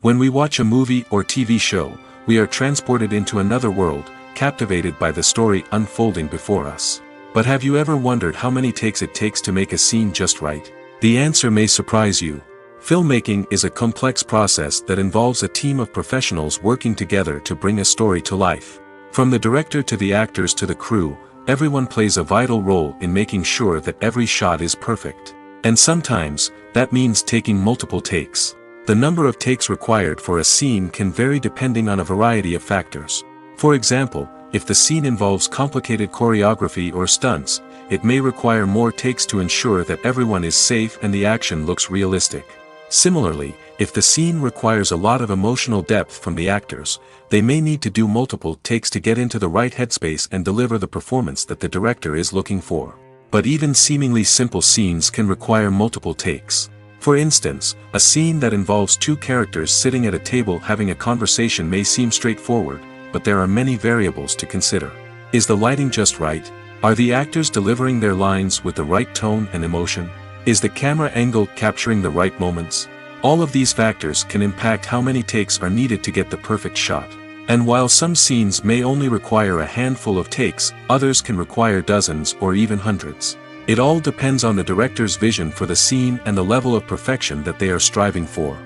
When we watch a movie or TV show, we are transported into another world, captivated by the story unfolding before us. But have you ever wondered how many takes it takes to make a scene just right? The answer may surprise you. Filmmaking is a complex process that involves a team of professionals working together to bring a story to life. From the director to the actors to the crew, everyone plays a vital role in making sure that every shot is perfect. And sometimes, that means taking multiple takes. The number of takes required for a scene can vary depending on a variety of factors. For example, if the scene involves complicated choreography or stunts, it may require more takes to ensure that everyone is safe and the action looks realistic. Similarly, if the scene requires a lot of emotional depth from the actors, they may need to do multiple takes to get into the right headspace and deliver the performance that the director is looking for. But even seemingly simple scenes can require multiple takes. For instance, a scene that involves two characters sitting at a table having a conversation may seem straightforward, but there are many variables to consider. Is the lighting just right? Are the actors delivering their lines with the right tone and emotion? Is the camera angle capturing the right moments? All of these factors can impact how many takes are needed to get the perfect shot. And while some scenes may only require a handful of takes, others can require dozens or even hundreds. It all depends on the director's vision for the scene and the level of perfection that they are striving for.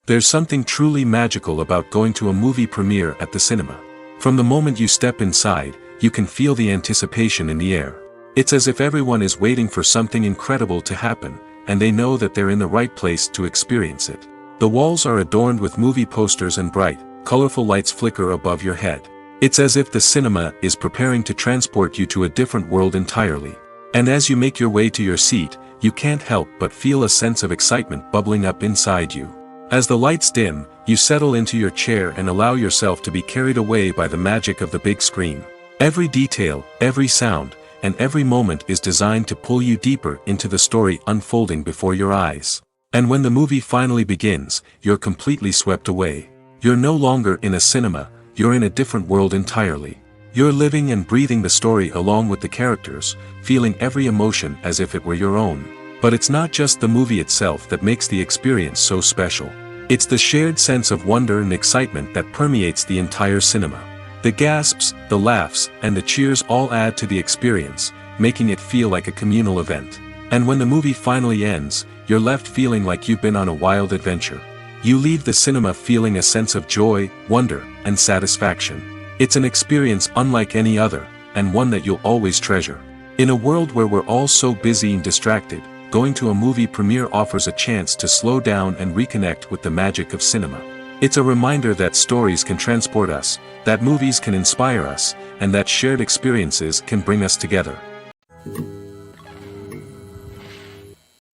There's something truly magical about going to a movie premiere at the cinema. From the moment you step inside, you can feel the anticipation in the air. It's as if everyone is waiting for something incredible to happen, and they know that they're in the right place to experience it. The walls are adorned with movie posters and bright, colorful lights flicker above your head. It's as if the cinema is preparing to transport you to a different world entirely. And as you make your way to your seat, you can't help but feel a sense of excitement bubbling up inside you. As the lights dim, you settle into your chair and allow yourself to be carried away by the magic of the big screen. Every detail, every sound, and every moment is designed to pull you deeper into the story unfolding before your eyes. And when the movie finally begins, you're completely swept away. You're no longer in a cinema, you're in a different world entirely. You're living and breathing the story along with the characters, feeling every emotion as if it were your own. But it's not just the movie itself that makes the experience so special. It's the shared sense of wonder and excitement that permeates the entire cinema. The gasps, the laughs, and the cheers all add to the experience, making it feel like a communal event. And when the movie finally ends, you're left feeling like you've been on a wild adventure. You leave the cinema feeling a sense of joy, wonder, and satisfaction. It's an experience unlike any other, and one that you'll always treasure. In a world where we're all so busy and distracted, going to a movie premiere offers a chance to slow down and reconnect with the magic of cinema. It's a reminder that stories can transport us, that movies can inspire us, and that shared experiences can bring us together.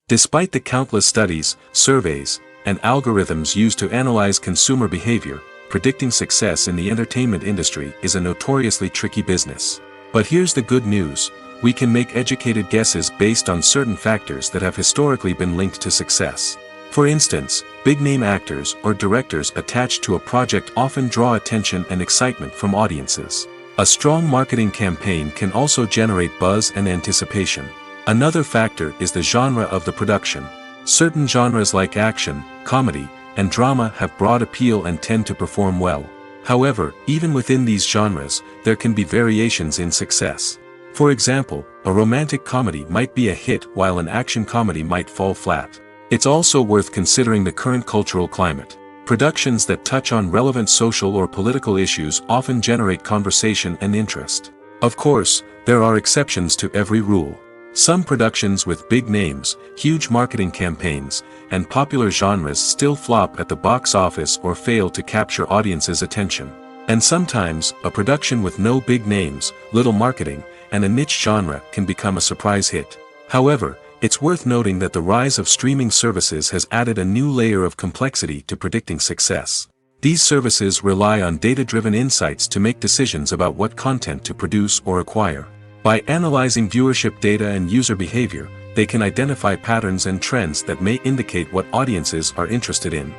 Despite the countless studies, surveys, and algorithms used to analyze consumer behavior, predicting success in the entertainment industry is a notoriously tricky business. But here's the good news: we can make educated guesses based on certain factors that have historically been linked to success. For instance, big-name actors or directors attached to a project often draw attention and excitement from audiences. A strong marketing campaign can also generate buzz and anticipation. Another factor is the genre of the production. Certain genres like action, comedy, and drama have broad appeal and tend to perform well. However, even within these genres, there can be variations in success. For example, a romantic comedy might be a hit while an action comedy might fall flat. It's also worth considering the current cultural climate. Productions that touch on relevant social or political issues often generate conversation and interest. Of course, there are exceptions to every rule. Some productions with big names, huge marketing campaigns, and popular genres still flop at the box office or fail to capture audiences' attention. And sometimes, a production with no big names, little marketing, and a niche genre can become a surprise hit. However, it's worth noting that the rise of streaming services has added a new layer of complexity to predicting success. These services rely on data-driven insights to make decisions about what content to produce or acquire. By analyzing viewership data and user behavior, they can identify patterns and trends that may indicate what audiences are interested in.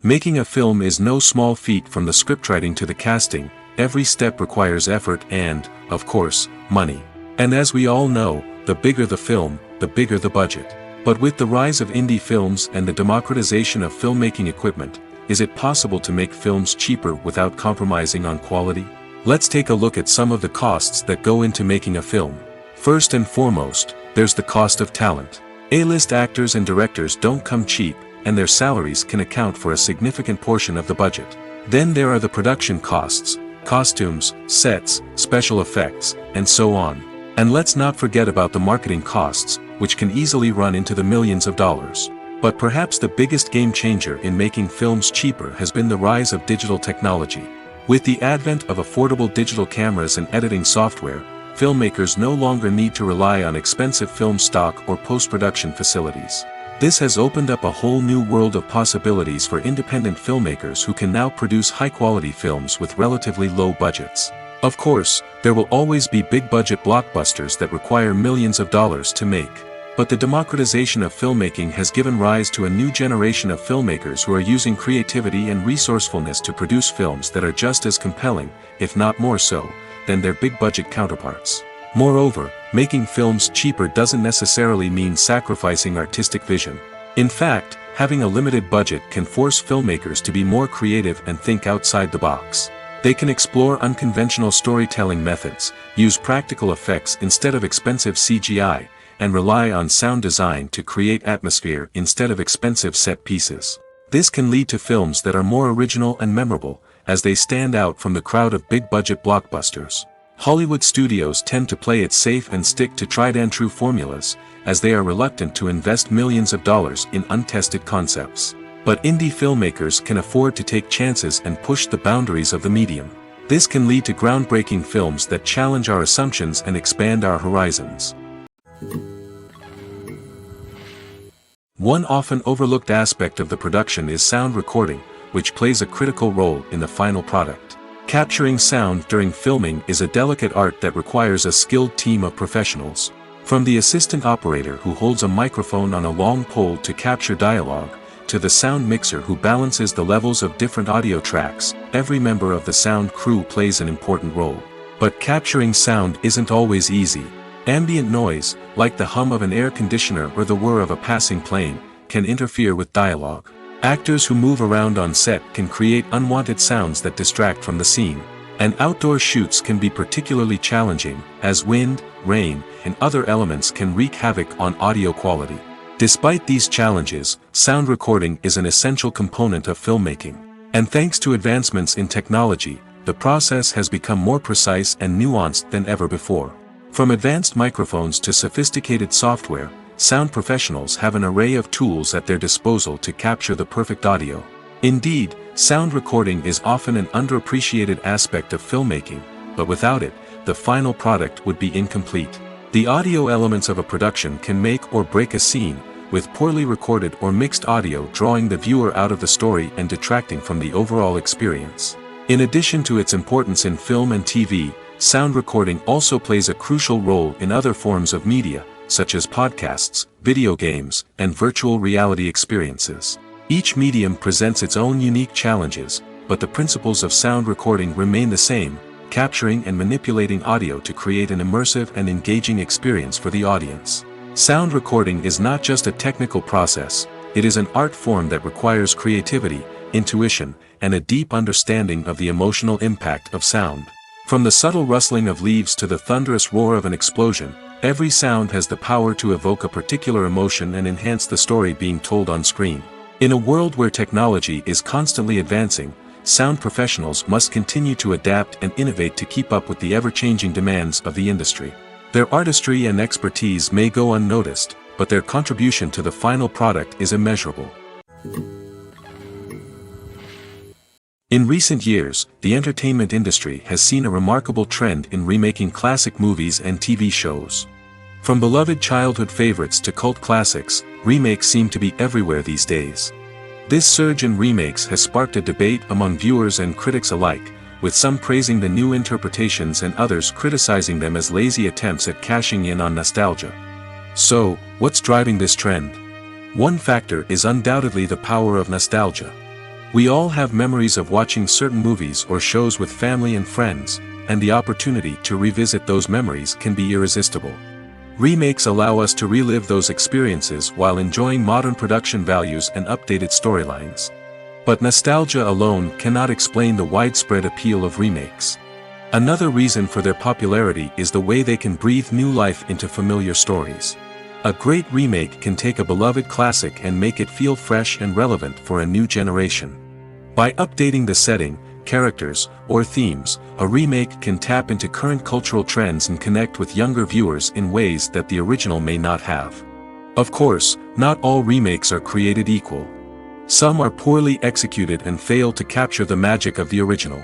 Making a film is no small feat. From the scriptwriting to the casting, every step requires effort and, of course, money. And as we all know, the bigger the film, the bigger the budget. But with the rise of indie films and the democratization of filmmaking equipment, is it possible to make films cheaper without compromising on quality? Let's take a look at some of the costs that go into making a film. First and foremost, there's the cost of talent. A-list actors and directors don't come cheap, and their salaries can account for a significant portion of the budget. Then there are the production costs, costumes, sets, special effects, and so on. And let's not forget about the marketing costs, which can easily run into the millions of dollars. But perhaps the biggest game changer in making films cheaper has been the rise of digital technology. With the advent of affordable digital cameras and editing software, filmmakers no longer need to rely on expensive film stock or post-production facilities. This has opened up a whole new world of possibilities for independent filmmakers who can now produce high-quality films with relatively low budgets. Of course, there will always be big-budget blockbusters that require millions of dollars to make. But the democratization of filmmaking has given rise to a new generation of filmmakers who are using creativity and resourcefulness to produce films that are just as compelling, if not more so, than their big-budget counterparts. Moreover, making films cheaper doesn't necessarily mean sacrificing artistic vision. In fact, having a limited budget can force filmmakers to be more creative and think outside the box. They can explore unconventional storytelling methods, use practical effects instead of expensive CGI, and rely on sound design to create atmosphere instead of expensive set pieces. This can lead to films that are more original and memorable, as they stand out from the crowd of big-budget blockbusters. Hollywood studios tend to play it safe and stick to tried-and-true formulas, as they are reluctant to invest millions of dollars in untested concepts. But indie filmmakers can afford to take chances and push the boundaries of the medium. This can lead to groundbreaking films that challenge our assumptions and expand our horizons. One often overlooked aspect of the production is sound recording, which plays a critical role in the final product. Capturing sound during filming is a delicate art that requires a skilled team of professionals. From the assistant operator who holds a microphone on a long pole to capture dialogue, to the sound mixer who balances the levels of different audio tracks, every member of the sound crew plays an important role. But capturing sound isn't always easy. Ambient noise, like the hum of an air conditioner or the whir of a passing plane, can interfere with dialogue. Actors who move around on set can create unwanted sounds that distract from the scene. And outdoor shoots can be particularly challenging, as wind, rain, and other elements can wreak havoc on audio quality. Despite these challenges, sound recording is an essential component of filmmaking. And thanks to advancements in technology, the process has become more precise and nuanced than ever before. From advanced microphones to sophisticated software, sound professionals have an array of tools at their disposal to capture the perfect audio. Indeed, sound recording is often an underappreciated aspect of filmmaking, but without it, the final product would be incomplete. The audio elements of a production can make or break a scene, with poorly recorded or mixed audio drawing the viewer out of the story and detracting from the overall experience. In addition to its importance in film and TV, sound recording also plays a crucial role in other forms of media, such as podcasts, video games, and virtual reality experiences. Each medium presents its own unique challenges, but the principles of sound recording remain the same, capturing and manipulating audio to create an immersive and engaging experience for the audience. Sound recording is not just a technical process, it is an art form that requires creativity, intuition, and a deep understanding of the emotional impact of sound. From the subtle rustling of leaves to the thunderous roar of an explosion, every sound has the power to evoke a particular emotion and enhance the story being told on screen. In a world where technology is constantly advancing, sound professionals must continue to adapt and innovate to keep up with the ever-changing demands of the industry. Their artistry and expertise may go unnoticed, but their contribution to the final product is immeasurable. In recent years, the entertainment industry has seen a remarkable trend in remaking classic movies and TV shows. From beloved childhood favorites to cult classics, remakes seem to be everywhere these days. This surge in remakes has sparked a debate among viewers and critics alike, with some praising the new interpretations and others criticizing them as lazy attempts at cashing in on nostalgia. So, what's driving this trend? One factor is undoubtedly the power of nostalgia. We all have memories of watching certain movies or shows with family and friends, and the opportunity to revisit those memories can be irresistible. Remakes allow us to relive those experiences while enjoying modern production values and updated storylines. But nostalgia alone cannot explain the widespread appeal of remakes. Another reason for their popularity is the way they can breathe new life into familiar stories. A great remake can take a beloved classic and make it feel fresh and relevant for a new generation. By updating the setting, characters, or themes, a remake can tap into current cultural trends and connect with younger viewers in ways that the original may not have. Of course, Not all remakes are created equal. Some are poorly executed and fail to capture the magic of the original.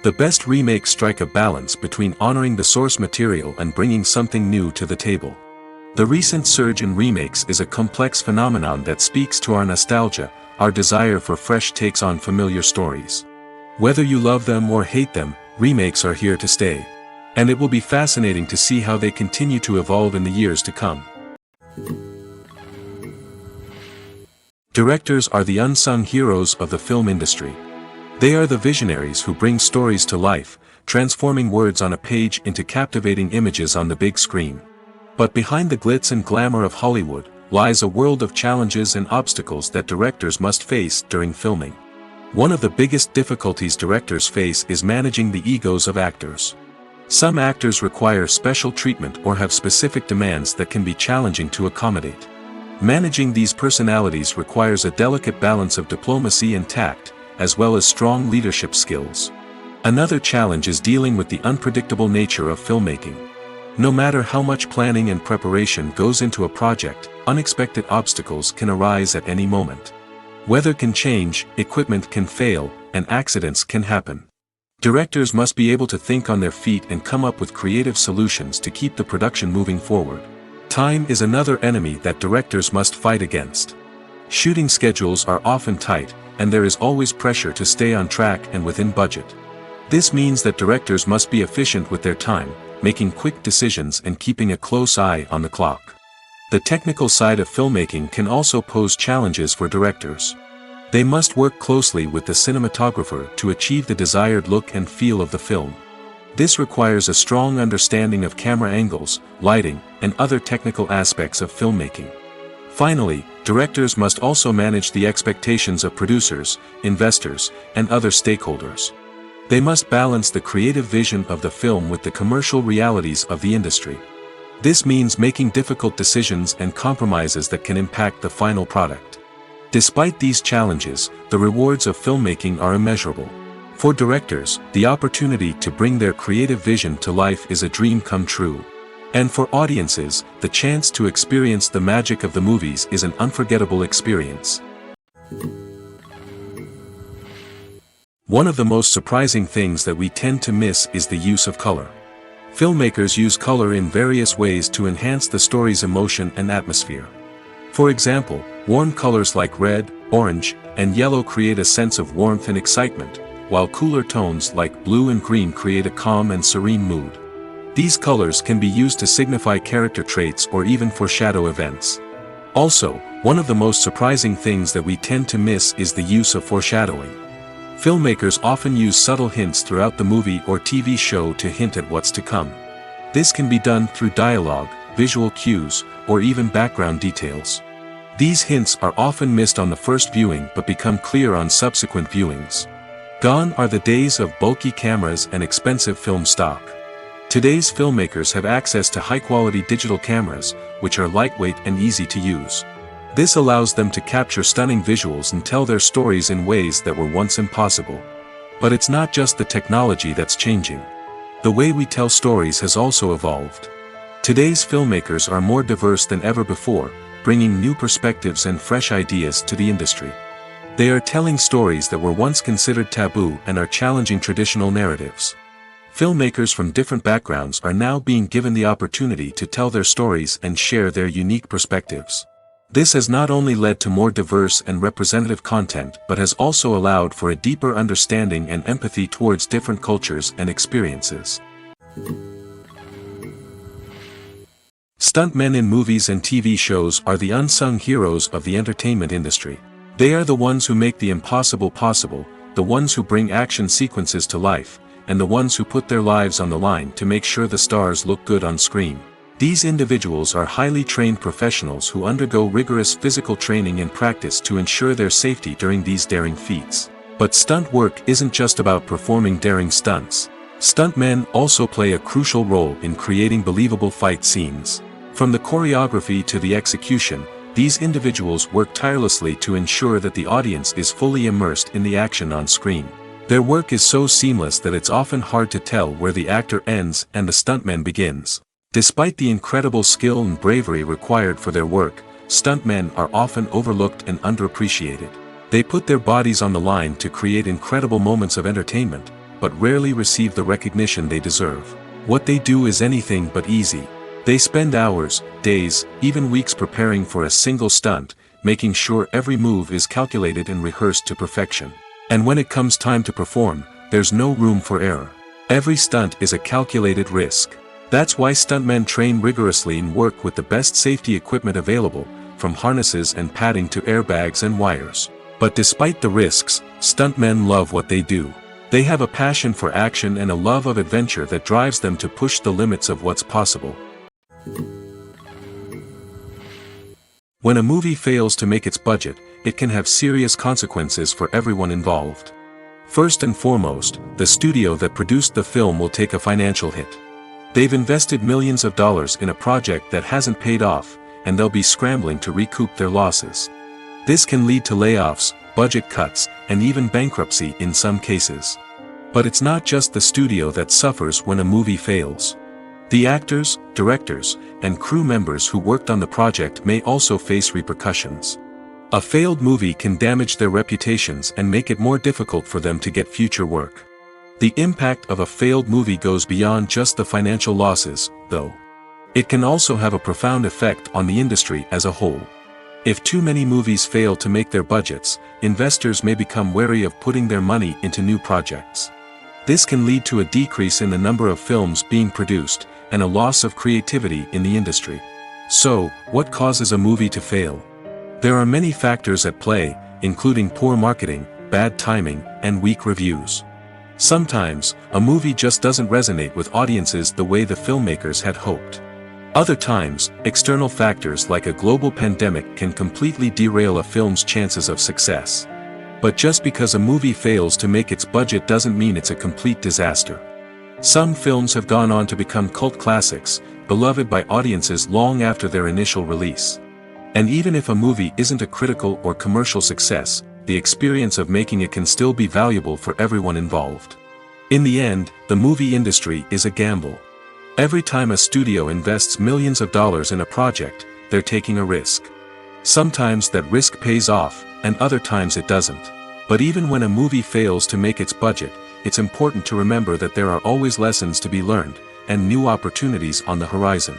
The best remakes strike a balance between honoring the source material and bringing something new to the table. The recent surge in remakes is a complex phenomenon that speaks to our nostalgia, our desire for fresh takes on familiar stories. Whether you love them or hate them, remakes are here to stay. And it will be fascinating to see how they continue to evolve in the years to come. Directors are the unsung heroes of the film industry. They are the visionaries who bring stories to life, transforming words on a page into captivating images on the big screen. But behind the glitz and glamour of Hollywood, lies a world of challenges and obstacles that directors must face during filming. One of the biggest difficulties directors face is managing the egos of actors. Some actors require special treatment or have specific demands that can be challenging to accommodate. Managing these personalities requires a delicate balance of diplomacy and tact, as well as strong leadership skills. Another challenge is dealing with the unpredictable nature of filmmaking. No matter how much planning and preparation goes into a project, unexpected obstacles can arise at any moment. Weather can change, equipment can fail, and accidents can happen. Directors must be able to think on their feet and come up with creative solutions to keep the production moving forward. Time is another enemy that directors must fight against. Shooting schedules are often tight, and there is always pressure to stay on track and within budget. This means that directors must be efficient with their time, making quick decisions and keeping a close eye on the clock. The technical side of filmmaking can also pose challenges for directors. They must work closely with the cinematographer to achieve the desired look and feel of the film. This requires a strong understanding of camera angles, lighting, and other technical aspects of filmmaking. Finally, directors must also manage the expectations of producers, investors, and other stakeholders. They must balance the creative vision of the film with the commercial realities of the industry. This means making difficult decisions and compromises that can impact the final product. Despite these challenges, the rewards of filmmaking are immeasurable. For directors, the opportunity to bring their creative vision to life is a dream come true. And for audiences, the chance to experience the magic of the movies is an unforgettable experience. One of the most surprising things that we tend to miss is the use of color. Filmmakers use color in various ways to enhance the story's emotion and atmosphere. For example, warm colors like red, orange, and yellow create a sense of warmth and excitement, while cooler tones like blue and green create a calm and serene mood. These colors can be used to signify character traits or even foreshadow events. Also, one of the most surprising things that we tend to miss is the use of foreshadowing. Filmmakers often use subtle hints throughout the movie or TV show to hint at what's to come. This can be done through dialogue, visual cues, or even background details. These hints are often missed on the first viewing but become clear on subsequent viewings. Gone are the days of bulky cameras and expensive film stock. Today's filmmakers have access to high-quality digital cameras, which are lightweight and easy to use. This allows them to capture stunning visuals and tell their stories in ways that were once impossible. But it's not just the technology that's changing. The way we tell stories has also evolved. Today's filmmakers are more diverse than ever before, bringing new perspectives and fresh ideas to the industry. They are telling stories that were once considered taboo and are challenging traditional narratives. Filmmakers from different backgrounds are now being given the opportunity to tell their stories and share their unique perspectives. This has not only led to more diverse and representative content but has also allowed for a deeper understanding and empathy towards different cultures and experiences. Stuntmen in movies and TV shows are the unsung heroes of the entertainment industry. They are the ones who make the impossible possible, the ones who bring action sequences to life, and the ones who put their lives on the line to make sure the stars look good on screen. These individuals are highly trained professionals who undergo rigorous physical training and practice to ensure their safety during these daring feats. But stunt work isn't just about performing daring stunts. Stuntmen also play a crucial role in creating believable fight scenes. From the choreography to the execution, these individuals work tirelessly to ensure that the audience is fully immersed in the action on screen. Their work is so seamless that it's often hard to tell where the actor ends and the stuntman begins. Despite the incredible skill and bravery required for their work, stuntmen are often overlooked and underappreciated. They put their bodies on the line to create incredible moments of entertainment, but rarely receive the recognition they deserve. What they do is anything but easy. They spend hours, days, even weeks preparing for a single stunt, making sure every move is calculated and rehearsed to perfection. And when it comes time to perform, there's no room for error. Every stunt is a calculated risk. That's why stuntmen train rigorously and work with the best safety equipment available, from harnesses and padding to airbags and wires. But despite the risks, stuntmen love what they do. They have a passion for action and a love of adventure that drives them to push the limits of what's possible. When a movie fails to make its budget, it can have serious consequences for everyone involved. First and foremost, the studio that produced the film will take a financial hit. They've invested millions of dollars in a project that hasn't paid off, and they'll be scrambling to recoup their losses. This can lead to layoffs, budget cuts, and even bankruptcy in some cases. But it's not just the studio that suffers when a movie fails. The actors, directors, and crew members who worked on the project may also face repercussions. A failed movie can damage their reputations and make it more difficult for them to get future work. The impact of a failed movie goes beyond just the financial losses, though. It can also have a profound effect on the industry as a whole. If too many movies fail to make their budgets, investors may become wary of putting their money into new projects. This can lead to a decrease in the number of films being produced, and a loss of creativity in the industry. So, what causes a movie to fail? There are many factors at play, including poor marketing, bad timing, and weak reviews. Sometimes, a movie just doesn't resonate with audiences the way the filmmakers had hoped. Other times, external factors like a global pandemic can completely derail a film's chances of success. But just because a movie fails to make its budget doesn't mean it's a complete disaster. Some films have gone on to become cult classics, beloved by audiences long after their initial release. And even if a movie isn't a critical or commercial success, the experience of making it can still be valuable for everyone involved. In the end, the movie industry is a gamble. Every time a studio invests millions of dollars in a project, they're taking a risk. Sometimes that risk pays off, and other times it doesn't. But even when a movie fails to make its budget, it's important to remember that there are always lessons to be learned, and new opportunities on the horizon.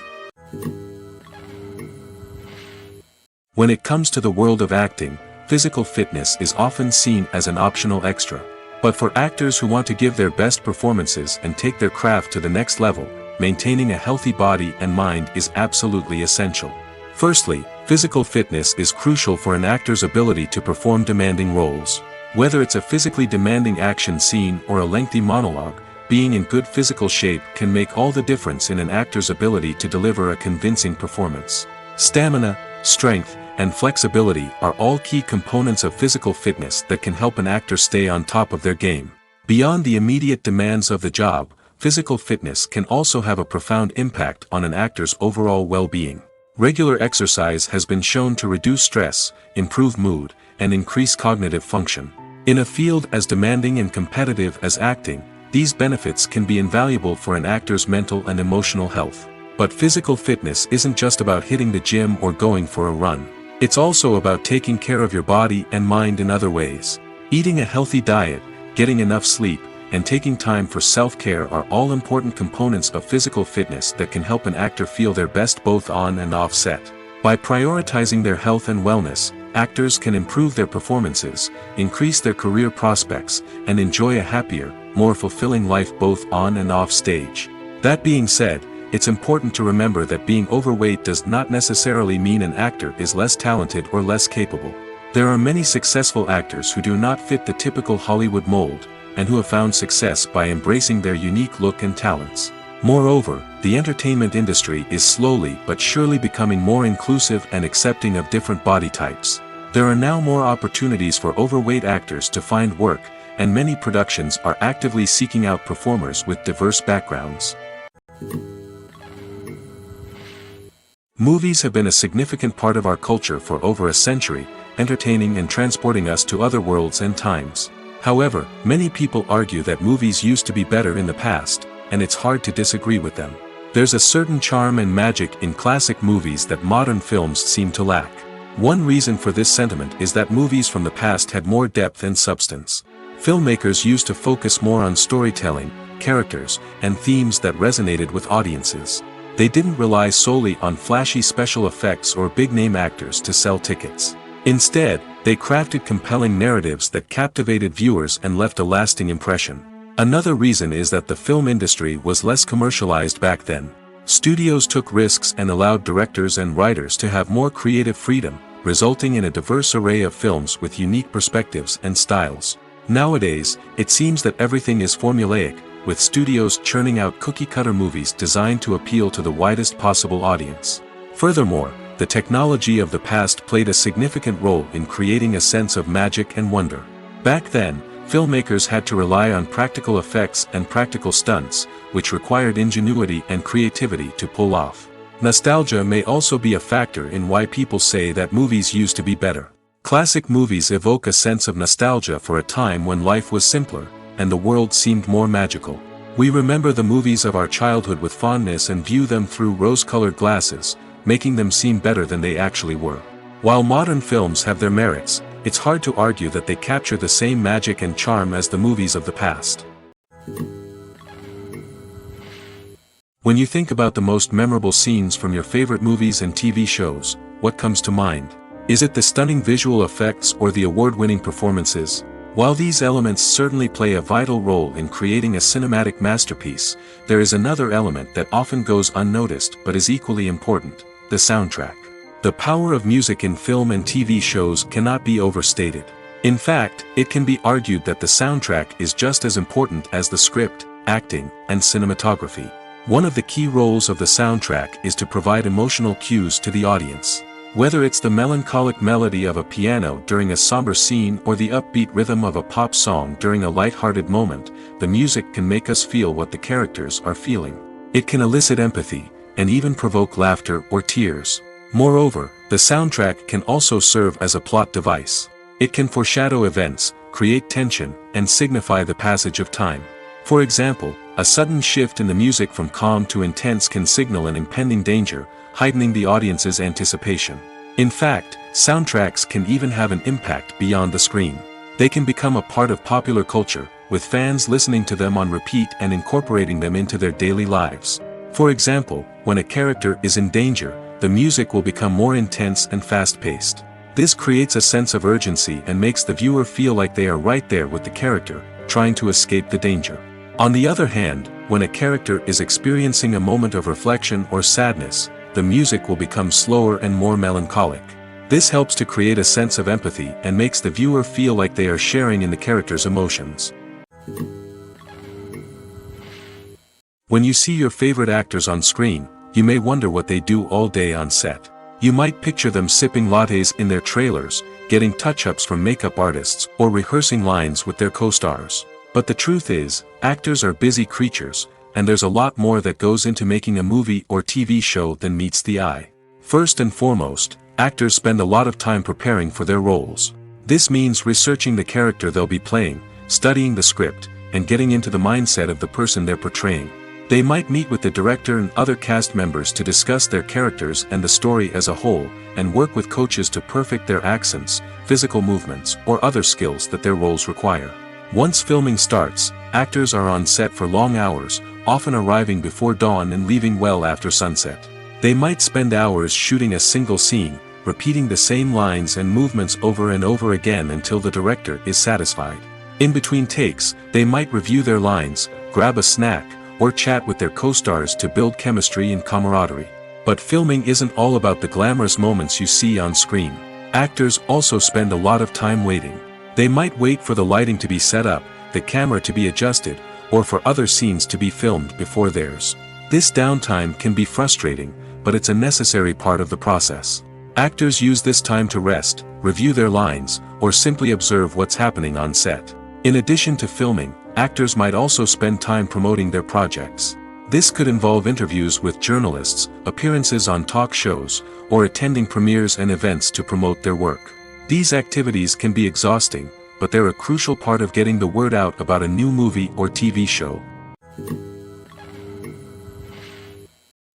When it comes to the world of acting, physical fitness is often seen as an optional extra. But for actors who want to give their best performances and take their craft to the next level, maintaining a healthy body and mind is absolutely essential. Firstly, physical fitness is crucial for an actor's ability to perform demanding roles. Whether it's a physically demanding action scene or a lengthy monologue, being in good physical shape can make all the difference in an actor's ability to deliver a convincing performance. Stamina, strength, and flexibility are all key components of physical fitness that can help an actor stay on top of their game. Beyond the immediate demands of the job, physical fitness can also have a profound impact on an actor's overall well-being. Regular exercise has been shown to reduce stress, improve mood, and increase cognitive function. In a field as demanding and competitive as acting, these benefits can be invaluable for an actor's mental and emotional health. But physical fitness isn't just about hitting the gym or going for a run. It's also about taking care of your body and mind in other ways. Eating a healthy diet, getting enough sleep, and taking time for self-care are all important components of physical fitness that can help an actor feel their best both on and off set. By prioritizing their health and wellness, actors can improve their performances, increase their career prospects, and enjoy a happier, more fulfilling life both on and off stage. That being said, it's important to remember that being overweight does not necessarily mean an actor is less talented or less capable. There are many successful actors who do not fit the typical Hollywood mold, and who have found success by embracing their unique look and talents. Moreover, the entertainment industry is slowly but surely becoming more inclusive and accepting of different body types. There are now more opportunities for overweight actors to find work, and many productions are actively seeking out performers with diverse backgrounds. Movies have been a significant part of our culture for over a century, entertaining and transporting us to other worlds and times. However, many people argue that movies used to be better in the past, and it's hard to disagree with them. There's a certain charm and magic in classic movies that modern films seem to lack. One reason for this sentiment is that movies from the past had more depth and substance. Filmmakers used to focus more on storytelling, characters, and themes that resonated with audiences. They didn't rely solely on flashy special effects or big-name actors to sell tickets. Instead, they crafted compelling narratives that captivated viewers and left a lasting impression. Another reason is that the film industry was less commercialized back then. Studios took risks and allowed directors and writers to have more creative freedom, resulting in a diverse array of films with unique perspectives and styles. Nowadays, it seems that everything is formulaic, with studios churning out cookie-cutter movies designed to appeal to the widest possible audience. Furthermore, the technology of the past played a significant role in creating a sense of magic and wonder. Back then, filmmakers had to rely on practical effects and practical stunts, which required ingenuity and creativity to pull off. Nostalgia may also be a factor in why people say that movies used to be better. Classic movies evoke a sense of nostalgia for a time when life was simpler, and the world seemed more magical. We remember the movies of our childhood with fondness and view them through rose-colored glasses, making them seem better than they actually were. While modern films have their merits, it's hard to argue that they capture the same magic and charm as the movies of the past. When you think about the most memorable scenes from your favorite movies and TV shows, what comes to mind? Is it the stunning visual effects or the award-winning performances? While these elements certainly play a vital role in creating a cinematic masterpiece, there is another element that often goes unnoticed but is equally important: the soundtrack. The power of music in film and TV shows cannot be overstated. In fact, it can be argued that the soundtrack is just as important as the script, acting, and cinematography. One of the key roles of the soundtrack is to provide emotional cues to the audience. Whether it's the melancholic melody of a piano during a somber scene or the upbeat rhythm of a pop song during a light-hearted moment, the music can make us feel what the characters are feeling. It can elicit empathy, and even provoke laughter or tears. Moreover, the soundtrack can also serve as a plot device. It can foreshadow events, create tension, and signify the passage of time. For example, a sudden shift in the music from calm to intense can signal an impending danger, heightening the audience's anticipation. In fact, soundtracks can even have an impact beyond the screen. They can become a part of popular culture, with fans listening to them on repeat and incorporating them into their daily lives. For example, when a character is in danger, the music will become more intense and fast-paced. This creates a sense of urgency and makes the viewer feel like they are right there with the character, trying to escape the danger. On the other hand, when a character is experiencing a moment of reflection or sadness, the music will become slower and more melancholic. This helps to create a sense of empathy and makes the viewer feel like they are sharing in the character's emotions. When you see your favorite actors on screen, you may wonder what they do all day on set. You might picture them sipping lattes in their trailers, getting touch-ups from makeup artists, or rehearsing lines with their co-stars. But the truth is, actors are busy creatures, and there's a lot more that goes into making a movie or TV show than meets the eye. First and foremost, actors spend a lot of time preparing for their roles. This means researching the character they'll be playing, studying the script, and getting into the mindset of the person they're portraying. They might meet with the director and other cast members to discuss their characters and the story as a whole, and work with coaches to perfect their accents, physical movements, or other skills that their roles require. Once filming starts, actors are on set for long hours, often arriving before dawn and leaving well after sunset. They might spend hours shooting a single scene, repeating the same lines and movements over and over again until the director is satisfied. In between takes, they might review their lines, grab a snack, or chat with their co-stars to build chemistry and camaraderie. But filming isn't all about the glamorous moments you see on screen. Actors also spend a lot of time waiting. They might wait for the lighting to be set up, the camera to be adjusted, or for other scenes to be filmed before theirs. This downtime can be frustrating, but it's a necessary part of the process. Actors use this time to rest, review their lines, or simply observe what's happening on set. In addition to filming, actors might also spend time promoting their projects. This could involve interviews with journalists, appearances on talk shows, or attending premieres and events to promote their work. These activities can be exhausting, but they're a crucial part of getting the word out about a new movie or TV show.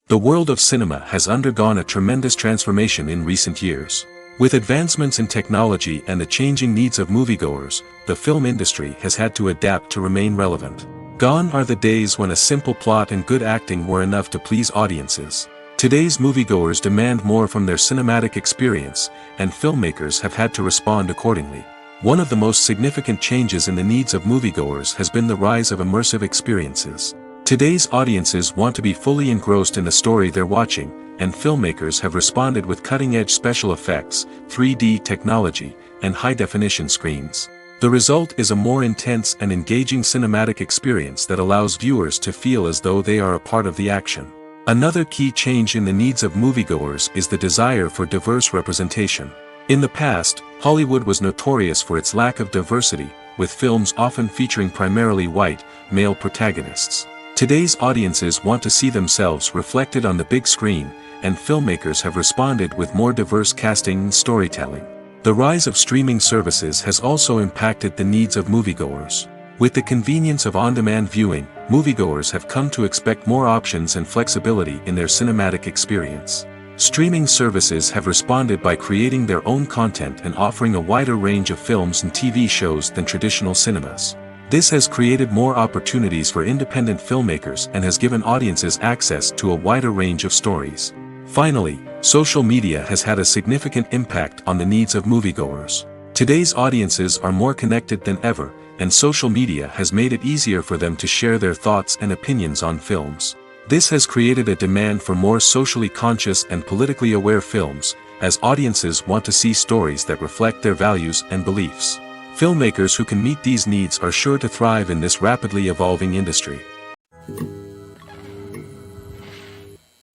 The world of cinema has undergone a tremendous transformation in recent years. With advancements in technology and the changing needs of moviegoers, the film industry has had to adapt to remain relevant. Gone are the days when a simple plot and good acting were enough to please audiences. Today's moviegoers demand more from their cinematic experience, and filmmakers have had to respond accordingly. One of the most significant changes in the needs of moviegoers has been the rise of immersive experiences. Today's audiences want to be fully engrossed in the story they're watching, and filmmakers have responded with cutting-edge special effects, 3D technology, and high-definition screens. The result is a more intense and engaging cinematic experience that allows viewers to feel as though they are a part of the action. Another key change in the needs of moviegoers is the desire for diverse representation. In the past, Hollywood was notorious for its lack of diversity, with films often featuring primarily white, male protagonists. Today's audiences want to see themselves reflected on the big screen, and filmmakers have responded with more diverse casting and storytelling. The rise of streaming services has also impacted the needs of moviegoers. With the convenience of on-demand viewing, moviegoers have come to expect more options and flexibility in their cinematic experience. Streaming services have responded by creating their own content and offering a wider range of films and TV shows than traditional cinemas. This has created more opportunities for independent filmmakers and has given audiences access to a wider range of stories. Finally, social media has had a significant impact on the needs of moviegoers. Today's audiences are more connected than ever, and social media has made it easier for them to share their thoughts and opinions on films. This has created a demand for more socially conscious and politically aware films, as audiences want to see stories that reflect their values and beliefs. Filmmakers who can meet these needs are sure to thrive in this rapidly evolving industry.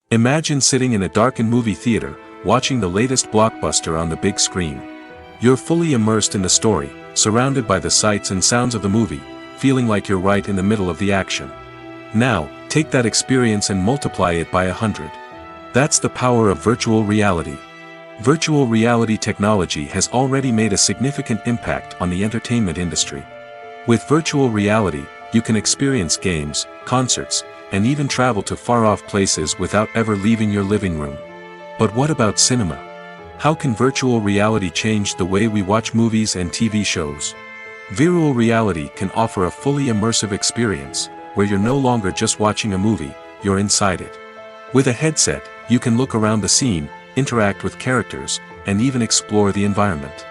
Imagine sitting in a darkened movie theater, watching the latest blockbuster on the big screen. You're fully immersed in the story, surrounded by the sights and sounds of the movie, feeling like you're right in the middle of the action. Now, take that experience and multiply it by 100. That's the power of virtual reality. Virtual reality technology has already made a significant impact on the entertainment industry. With virtual reality, you can experience games, concerts, and even travel to far-off places without ever leaving your living room. But what about cinema? How can virtual reality change the way we watch movies and TV shows? Virtual reality can offer a fully immersive experience, where you're no longer just watching a movie, you're inside it. With a headset, you can look around the scene, interact with characters, and even explore the environment.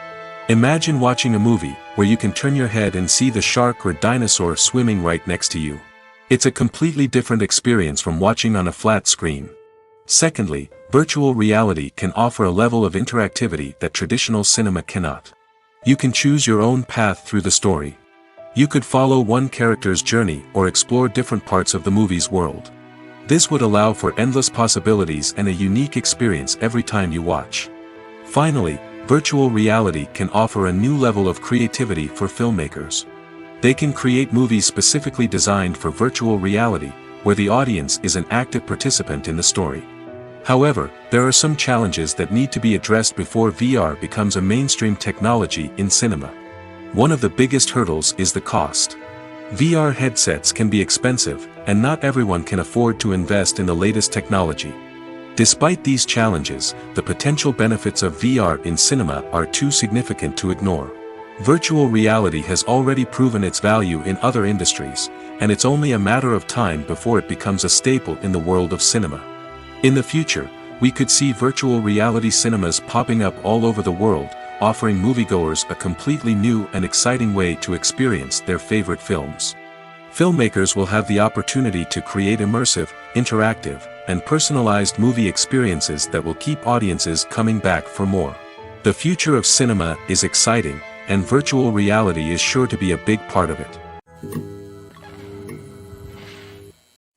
Imagine watching a movie where you can turn your head and see the shark or dinosaur swimming right next to you. It's a completely different experience from watching on a flat screen. Secondly, virtual reality can offer a level of interactivity that traditional cinema cannot. You can choose your own path through the story. You could follow one character's journey or explore different parts of the movie's world. This would allow for endless possibilities and a unique experience every time you watch. Finally, virtual reality can offer a new level of creativity for filmmakers. They can create movies specifically designed for virtual reality, where the audience is an active participant in the story. However, there are some challenges that need to be addressed before VR becomes a mainstream technology in cinema. One of the biggest hurdles is the cost. VR headsets can be expensive, and not everyone can afford to invest in the latest technology. Despite these challenges, the potential benefits of VR in cinema are too significant to ignore. Virtual reality has already proven its value in other industries, and it's only a matter of time before it becomes a staple in the world of cinema. In the future, we could see virtual reality cinemas popping up all over the world, offering moviegoers a completely new and exciting way to experience their favorite films. Filmmakers will have the opportunity to create immersive, interactive, and personalized movie experiences that will keep audiences coming back for more. The future of cinema is exciting, and virtual reality is sure to be a big part of it.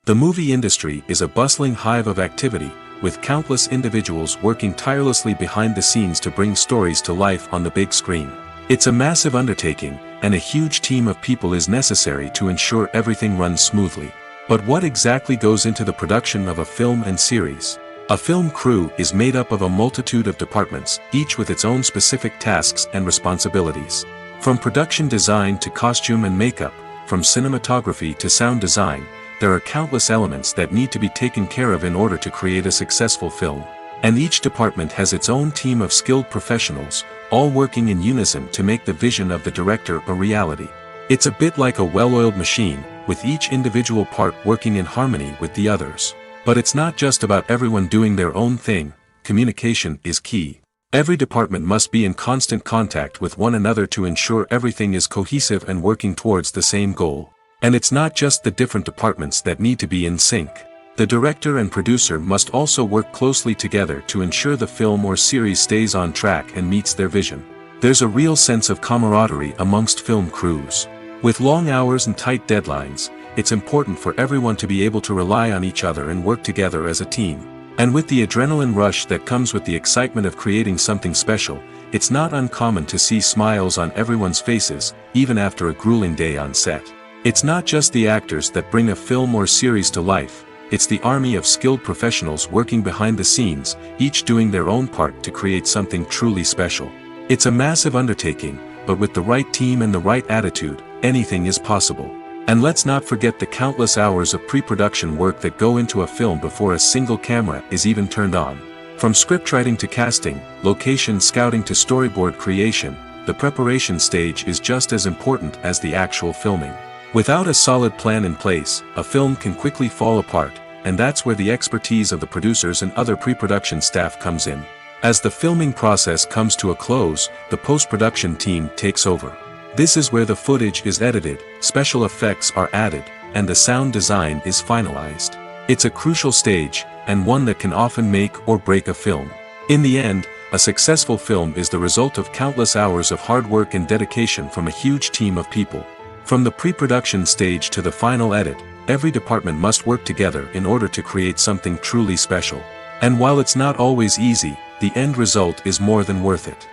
The movie industry is a bustling hive of activity, with countless individuals working tirelessly behind the scenes to bring stories to life on the big screen. It's a massive undertaking, and a huge team of people is necessary to ensure everything runs smoothly. But what exactly goes into the production of a film and series? A film crew is made up of a multitude of departments, each with its own specific tasks and responsibilities. From production design to costume and makeup, from cinematography to sound design, there are countless elements that need to be taken care of in order to create a successful film. And each department has its own team of skilled professionals, all working in unison to make the vision of the director a reality. It's a bit like a well-oiled machine, with each individual part working in harmony with the others. But it's not just about everyone doing their own thing. Communication is key. Every department must be in constant contact with one another to ensure everything is cohesive and working towards the same goal. And it's not just the different departments that need to be in sync. The director and producer must also work closely together to ensure the film or series stays on track and meets their vision. There's a real sense of camaraderie amongst film crews. With long hours and tight deadlines, it's important for everyone to be able to rely on each other and work together as a team. And with the adrenaline rush that comes with the excitement of creating something special, it's not uncommon to see smiles on everyone's faces, even after a grueling day on set. It's not just the actors that bring a film or series to life, it's the army of skilled professionals working behind the scenes, each doing their own part to create something truly special. It's a massive undertaking, but with the right team and the right attitude, anything is possible. And let's not forget the countless hours of pre-production work that go into a film before a single camera is even turned on. From scriptwriting to casting, location scouting to storyboard creation, the preparation stage is just as important as the actual filming. Without a solid plan in place, a film can quickly fall apart, and that's where the expertise of the producers and other pre-production staff comes in. As the filming process comes to a close, the post-production team takes over. This is where the footage is edited, special effects are added, and the sound design is finalized. It's a crucial stage, and one that can often make or break a film. In the end, a successful film is the result of countless hours of hard work and dedication from a huge team of people. From the pre-production stage to the final edit, every department must work together in order to create something truly special. And while it's not always easy, the end result is more than worth it.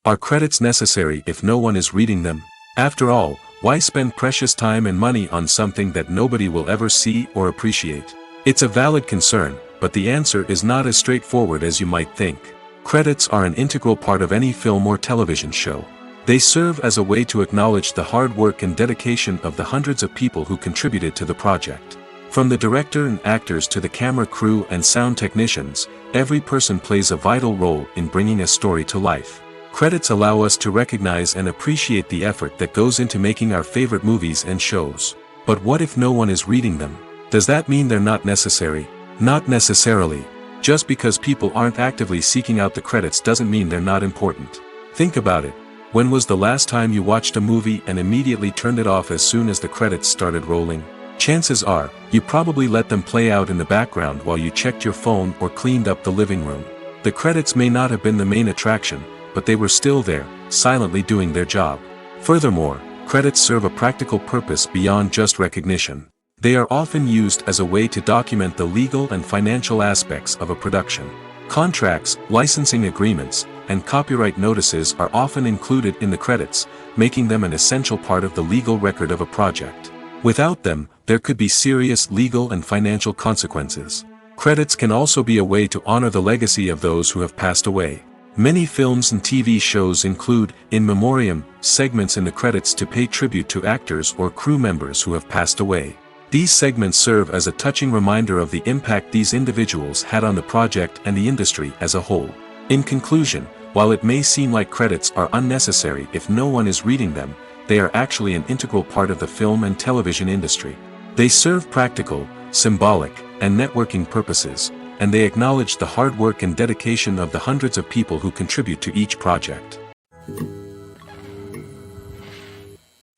Are credits necessary if no one is reading them? After all, why spend precious time and money on something that nobody will ever see or appreciate? It's a valid concern, but the answer is not as straightforward as you might think. Credits are an integral part of any film or television show. They serve as a way to acknowledge the hard work and dedication of the hundreds of people who contributed to the project. From the director and actors to the camera crew and sound technicians, every person plays a vital role in bringing a story to life. Credits allow us to recognize and appreciate the effort that goes into making our favorite movies and shows. But what if no one is reading them? Does that mean they're not necessary? Not necessarily. Just because people aren't actively seeking out the credits doesn't mean they're not important. Think about it. When was the last time you watched a movie and immediately turned it off as soon as the credits started rolling? Chances are, you probably let them play out in the background while you checked your phone or cleaned up the living room. The credits may not have been the main attraction, but they were still there, silently doing their job. Furthermore, credits serve a practical purpose beyond just recognition. They are often used as a way to document the legal and financial aspects of a production. Contracts, licensing agreements, and copyright notices are often included in the credits, making them an essential part of the legal record of a project. Without them, there could be serious legal and financial consequences. Credits can also be a way to honor the legacy of those who have passed away. Many films and TV shows include, in memoriam, segments in the credits to pay tribute to actors or crew members who have passed away. These segments serve as a touching reminder of the impact these individuals had on the project and the industry as a whole. In conclusion, while it may seem like credits are unnecessary if no one is reading them, they are actually an integral part of the film and television industry. They serve practical, symbolic, and networking purposes, and they acknowledge the hard work and dedication of the hundreds of people who contribute to each project.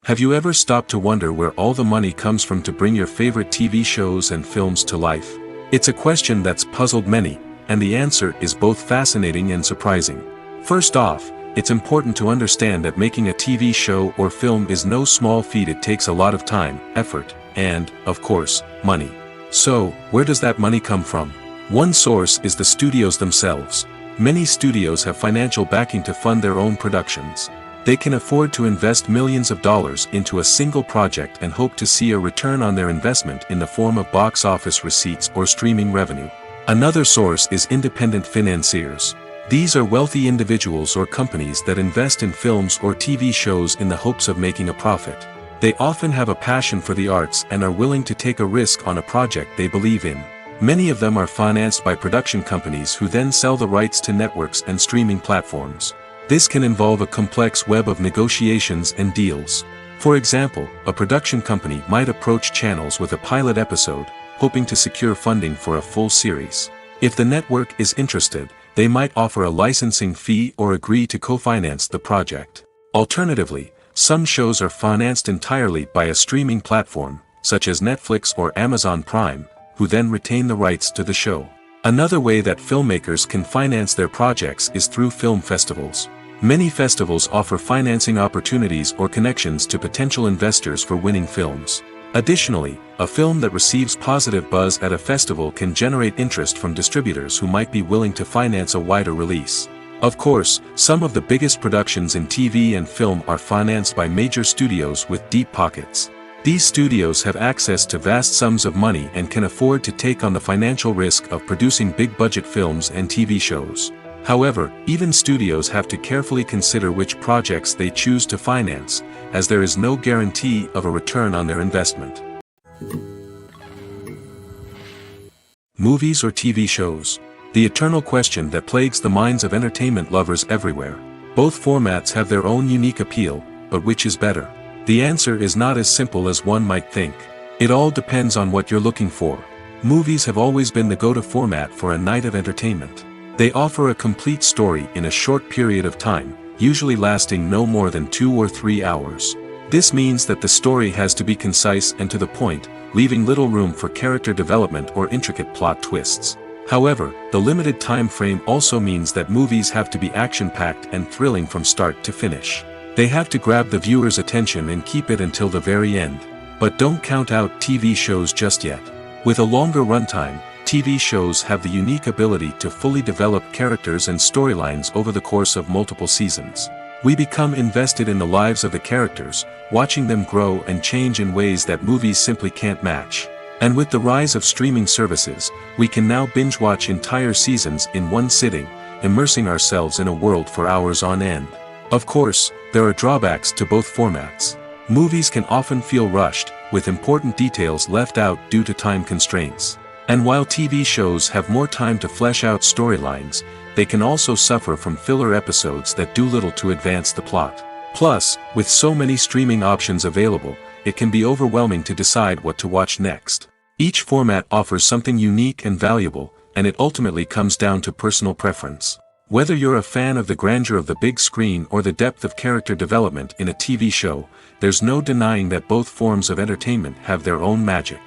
Have you ever stopped to wonder where all the money comes from to bring your favorite TV shows and films to life? It's a question that's puzzled many, and the answer is both fascinating and surprising. First off, it's important to understand that making a TV show or film is no small feat. It takes a lot of time, effort, and, of course, money. So, where does that money come from? One source is the studios themselves. Many studios have financial backing to fund their own productions. They can afford to invest millions of dollars into a single project and hope to see a return on their investment in the form of box office receipts or streaming revenue. Another source is independent financiers. These are wealthy individuals or companies that invest in films or TV shows in the hopes of making a profit. They often have a passion for the arts and are willing to take a risk on a project they believe in. Many of them are financed by production companies who then sell the rights to networks and streaming platforms. This can involve a complex web of negotiations and deals. For example, a production company might approach channels with a pilot episode, hoping to secure funding for a full series. If the network is interested, they might offer a licensing fee or agree to co-finance the project. Alternatively, some shows are financed entirely by a streaming platform, such as Netflix or Amazon Prime, who then retain the rights to the show. Another way that filmmakers can finance their projects is through film festivals. Many festivals offer financing opportunities or connections to potential investors for winning films. Additionally, a film that receives positive buzz at a festival can generate interest from distributors who might be willing to finance a wider release. Of course, some of the biggest productions in TV and film are financed by major studios with deep pockets. These studios have access to vast sums of money and can afford to take on the financial risk of producing big-budget films and TV shows. However, even studios have to carefully consider which projects they choose to finance, as there is no guarantee of a return on their investment. Movies or TV shows? The eternal question that plagues the minds of entertainment lovers everywhere. Both formats have their own unique appeal, but which is better? The answer is not as simple as one might think. It all depends on what you're looking for. Movies have always been the go-to format for a night of entertainment. They offer a complete story in a short period of time, usually lasting no more than 2 or 3 hours. This means that the story has to be concise and to the point, leaving little room for character development or intricate plot twists. However, the limited time frame also means that movies have to be action-packed and thrilling from start to finish. They have to grab the viewer's attention and keep it until the very end. But don't count out TV shows just yet. With a longer runtime, TV shows have the unique ability to fully develop characters and storylines over the course of multiple seasons. We become invested in the lives of the characters, watching them grow and change in ways that movies simply can't match. And with the rise of streaming services, we can now binge-watch entire seasons in one sitting, immersing ourselves in a world for hours on end. Of course, there are drawbacks to both formats. Movies can often feel rushed, with important details left out due to time constraints. And while TV shows have more time to flesh out storylines, they can also suffer from filler episodes that do little to advance the plot. Plus, with so many streaming options available, it can be overwhelming to decide what to watch next. Each format offers something unique and valuable, and it ultimately comes down to personal preference. Whether you're a fan of the grandeur of the big screen or the depth of character development in a TV show, there's no denying that both forms of entertainment have their own magic.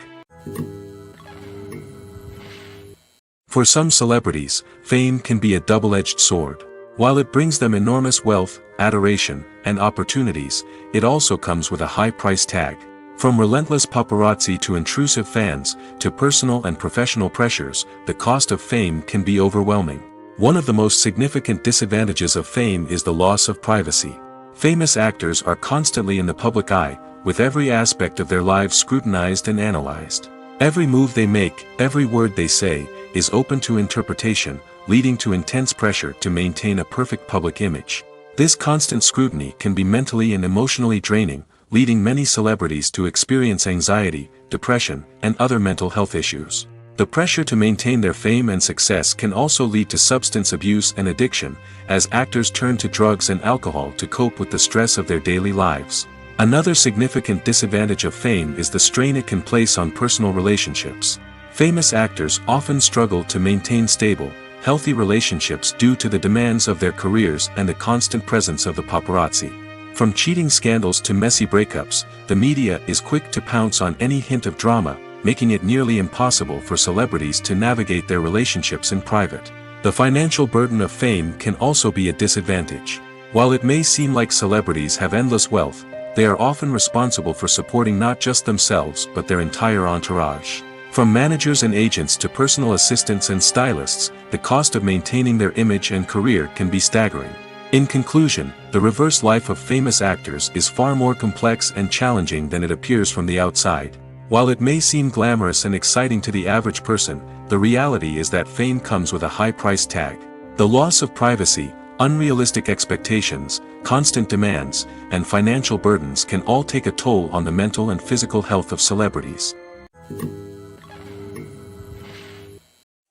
For some celebrities, fame can be a double-edged sword. While it brings them enormous wealth, adoration, and opportunities, it also comes with a high price tag. From relentless paparazzi to intrusive fans, to personal and professional pressures, the cost of fame can be overwhelming. One of the most significant disadvantages of fame is the loss of privacy. Famous actors are constantly in the public eye, with every aspect of their lives scrutinized and analyzed. Every move they make, every word they say, is open to interpretation, leading to intense pressure to maintain a perfect public image. This constant scrutiny can be mentally and emotionally draining, leading many celebrities to experience anxiety, depression, and other mental health issues. The pressure to maintain their fame and success can also lead to substance abuse and addiction, as actors turn to drugs and alcohol to cope with the stress of their daily lives. Another significant disadvantage of fame is the strain it can place on personal relationships. Famous actors often struggle to maintain stable, healthy relationships due to the demands of their careers and the constant presence of the paparazzi. From cheating scandals to messy breakups, the media is quick to pounce on any hint of drama, making it nearly impossible for celebrities to navigate their relationships in private. The financial burden of fame can also be a disadvantage. While it may seem like celebrities have endless wealth, they are often responsible for supporting not just themselves but their entire entourage. From managers and agents to personal assistants and stylists, the cost of maintaining their image and career can be staggering. In conclusion, the reverse life of famous actors is far more complex and challenging than it appears from the outside. While it may seem glamorous and exciting to the average person, the reality is that fame comes with a high price tag. The loss of privacy, unrealistic expectations, constant demands, and financial burdens can all take a toll on the mental and physical health of celebrities.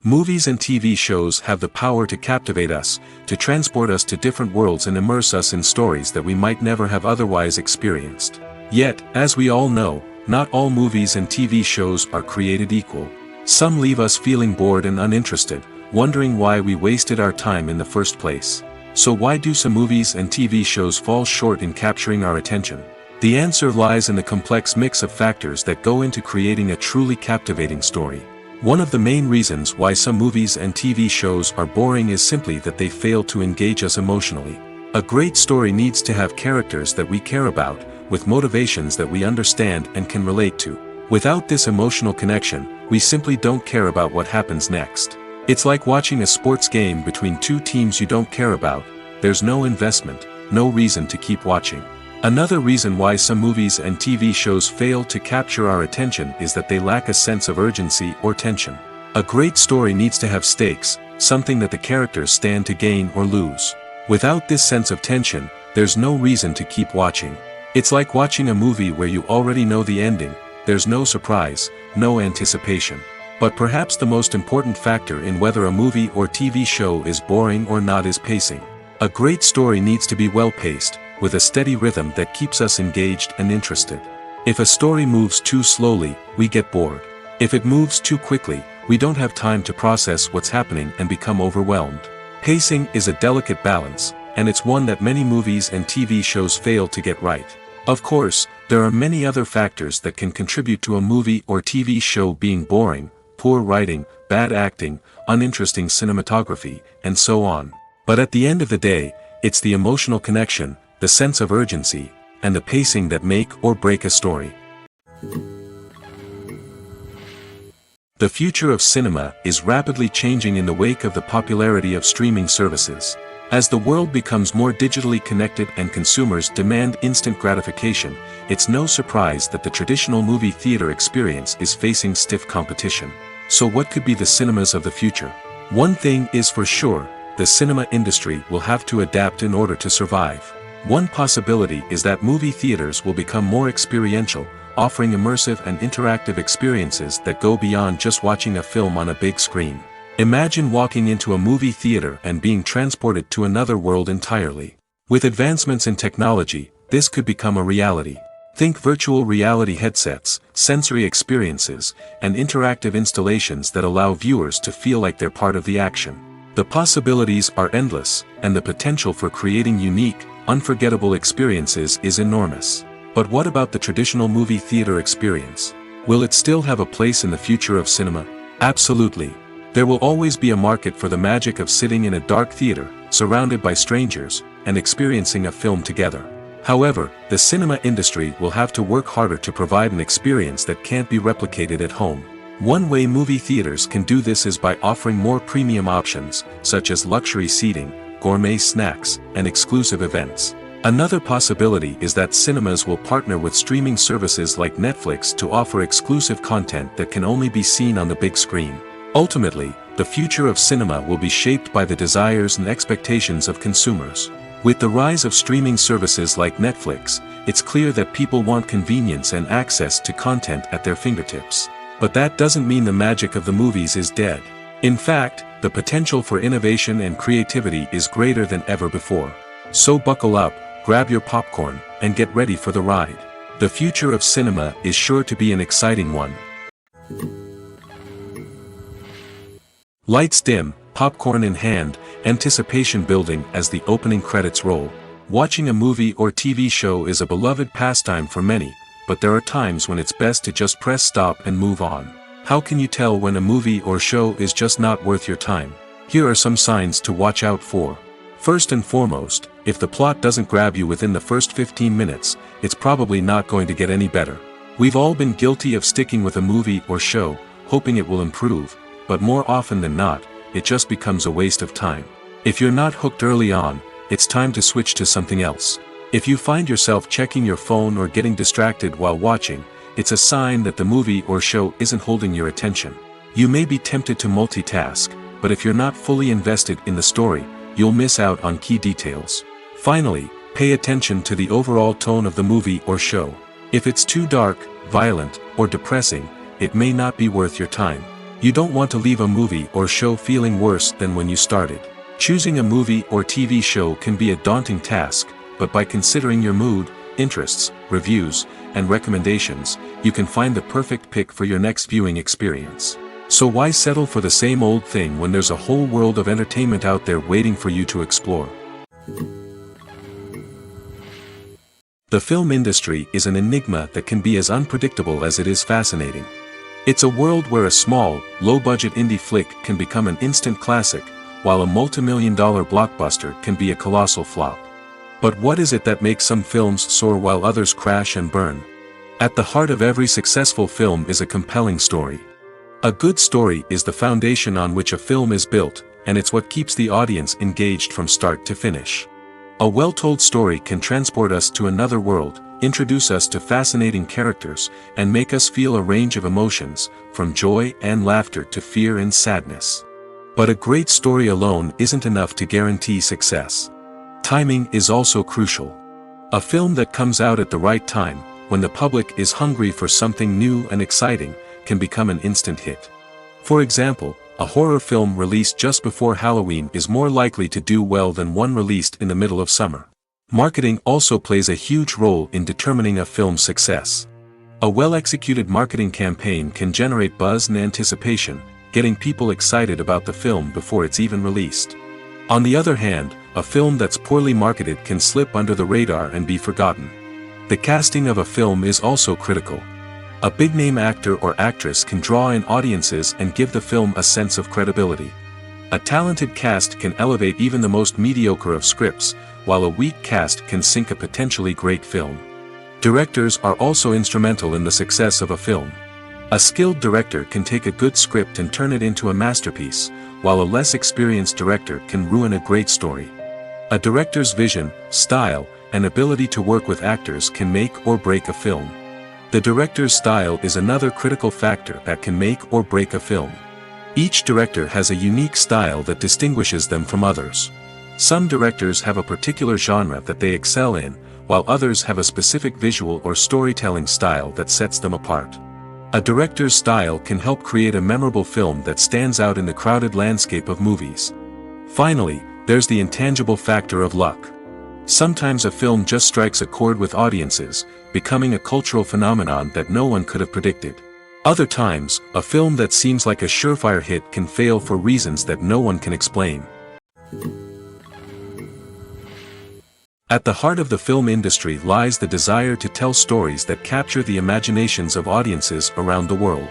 Movies and TV shows have the power to captivate us, to transport us to different worlds and immerse us in stories that we might never have otherwise experienced. Yet, as we all know, not all movies and TV shows are created equal. Some leave us feeling bored and uninterested, wondering why we wasted our time in the first place. So why do some movies and TV shows fall short in capturing our attention? The answer lies in the complex mix of factors that go into creating a truly captivating story. One of the main reasons why some movies and TV shows are boring is simply that they fail to engage us emotionally. A great story needs to have characters that we care about, with motivations that we understand and can relate to. Without this emotional connection, we simply don't care about what happens next. It's like watching a sports game between two teams you don't care about. There's no investment, no reason to keep watching. Another reason why some movies and TV shows fail to capture our attention is that they lack a sense of urgency or tension. A great story needs to have stakes, something that the characters stand to gain or lose. Without this sense of tension, there's no reason to keep watching. It's like watching a movie where you already know the ending. There's no surprise, no anticipation. But perhaps the most important factor in whether a movie or TV show is boring or not is pacing. A great story needs to be well-paced, with a steady rhythm that keeps us engaged and interested. If a story moves too slowly, we get bored. If it moves too quickly, we don't have time to process what's happening and become overwhelmed. Pacing is a delicate balance, and it's one that many movies and TV shows fail to get right. Of course, there are many other factors that can contribute to a movie or TV show being boring: poor writing, bad acting, uninteresting cinematography, and so on. But at the end of the day, it's the emotional connection, the sense of urgency, and the pacing that make or break a story. The future of cinema is rapidly changing in the wake of the popularity of streaming services. As the world becomes more digitally connected and consumers demand instant gratification, it's no surprise that the traditional movie theater experience is facing stiff competition. So what could be the cinemas of the future? One thing is for sure: the cinema industry will have to adapt in order to survive. One possibility is that movie theaters will become more experiential, offering immersive and interactive experiences that go beyond just watching a film on a big screen. Imagine walking into a movie theater and being transported to another world entirely. With advancements in technology, this could become a reality. Think virtual reality headsets, sensory experiences, and interactive installations that allow viewers to feel like they're part of the action. The possibilities are endless, and the potential for creating unique, unforgettable experiences is enormous. But what about the traditional movie theater experience? Will it still have a place in the future of cinema? Absolutely. There will always be a market for the magic of sitting in a dark theater, surrounded by strangers, and experiencing a film together. However, the cinema industry will have to work harder to provide an experience that can't be replicated at home. One way movie theaters can do this is by offering more premium options, such as luxury seating, gourmet snacks, and exclusive events. Another possibility is that cinemas will partner with streaming services like Netflix to offer exclusive content that can only be seen on the big screen. Ultimately, the future of cinema will be shaped by the desires and expectations of consumers. With the rise of streaming services like Netflix, it's clear that people want convenience and access to content at their fingertips. But that doesn't mean the magic of the movies is dead. In fact, the potential for innovation and creativity is greater than ever before. So buckle up, grab your popcorn, and get ready for the ride. The future of cinema is sure to be an exciting one. Lights dim, popcorn in hand, anticipation building as the opening credits roll. Watching a movie or TV show is a beloved pastime for many, but there are times when it's best to just press stop and move on. How can you tell when a movie or show is just not worth your time? Here are some signs to watch out for. First and foremost, if the plot doesn't grab you within the first 15 minutes, it's probably not going to get any better. We've all been guilty of sticking with a movie or show, hoping it will improve, but more often than not, it just becomes a waste of time. If you're not hooked early on, it's time to switch to something else. If you find yourself checking your phone or getting distracted while watching, it's a sign that the movie or show isn't holding your attention. You may be tempted to multitask, but if you're not fully invested in the story, you'll miss out on key details. Finally, pay attention to the overall tone of the movie or show. If it's too dark, violent, or depressing, it may not be worth your time. You don't want to leave a movie or show feeling worse than when you started. Choosing a movie or TV show can be a daunting task, but by considering your mood, interests, reviews, and recommendations, you can find the perfect pick for your next viewing experience. So why settle for the same old thing when there's a whole world of entertainment out there waiting for you to explore? The film industry is an enigma that can be as unpredictable as it is fascinating. It's a world where a small, low-budget indie flick can become an instant classic, while a multi-million-dollar blockbuster can be a colossal flop. But what is it that makes some films soar while others crash and burn? At the heart of every successful film is a compelling story. A good story is the foundation on which a film is built, and it's what keeps the audience engaged from start to finish. A well-told story can transport us to another world, introduce us to fascinating characters, and make us feel a range of emotions, from joy and laughter to fear and sadness. But a great story alone isn't enough to guarantee success. Timing is also crucial. A film that comes out at the right time, when the public is hungry for something new and exciting, can become an instant hit. For example, a horror film released just before Halloween is more likely to do well than one released in the middle of summer. Marketing also plays a huge role in determining a film's success. A well-executed marketing campaign can generate buzz and anticipation, getting people excited about the film before it's even released. On the other hand, a film that's poorly marketed can slip under the radar and be forgotten. The casting of a film is also critical. A big-name actor or actress can draw in audiences and give the film a sense of credibility. A talented cast can elevate even the most mediocre of scripts, while a weak cast can sink a potentially great film. Directors are also instrumental in the success of a film. A skilled director can take a good script and turn it into a masterpiece, while a less experienced director can ruin a great story. A director's vision, style, and ability to work with actors can make or break a film. The director's style is another critical factor that can make or break a film. Each director has a unique style that distinguishes them from others. Some directors have a particular genre that they excel in, while others have a specific visual or storytelling style that sets them apart. A director's style can help create a memorable film that stands out in the crowded landscape of movies. Finally, there's the intangible factor of luck. Sometimes a film just strikes a chord with audiences, becoming a cultural phenomenon that no one could have predicted. Other times, a film that seems like a surefire hit can fail for reasons that no one can explain. At the heart of the film industry lies the desire to tell stories that capture the imaginations of audiences around the world.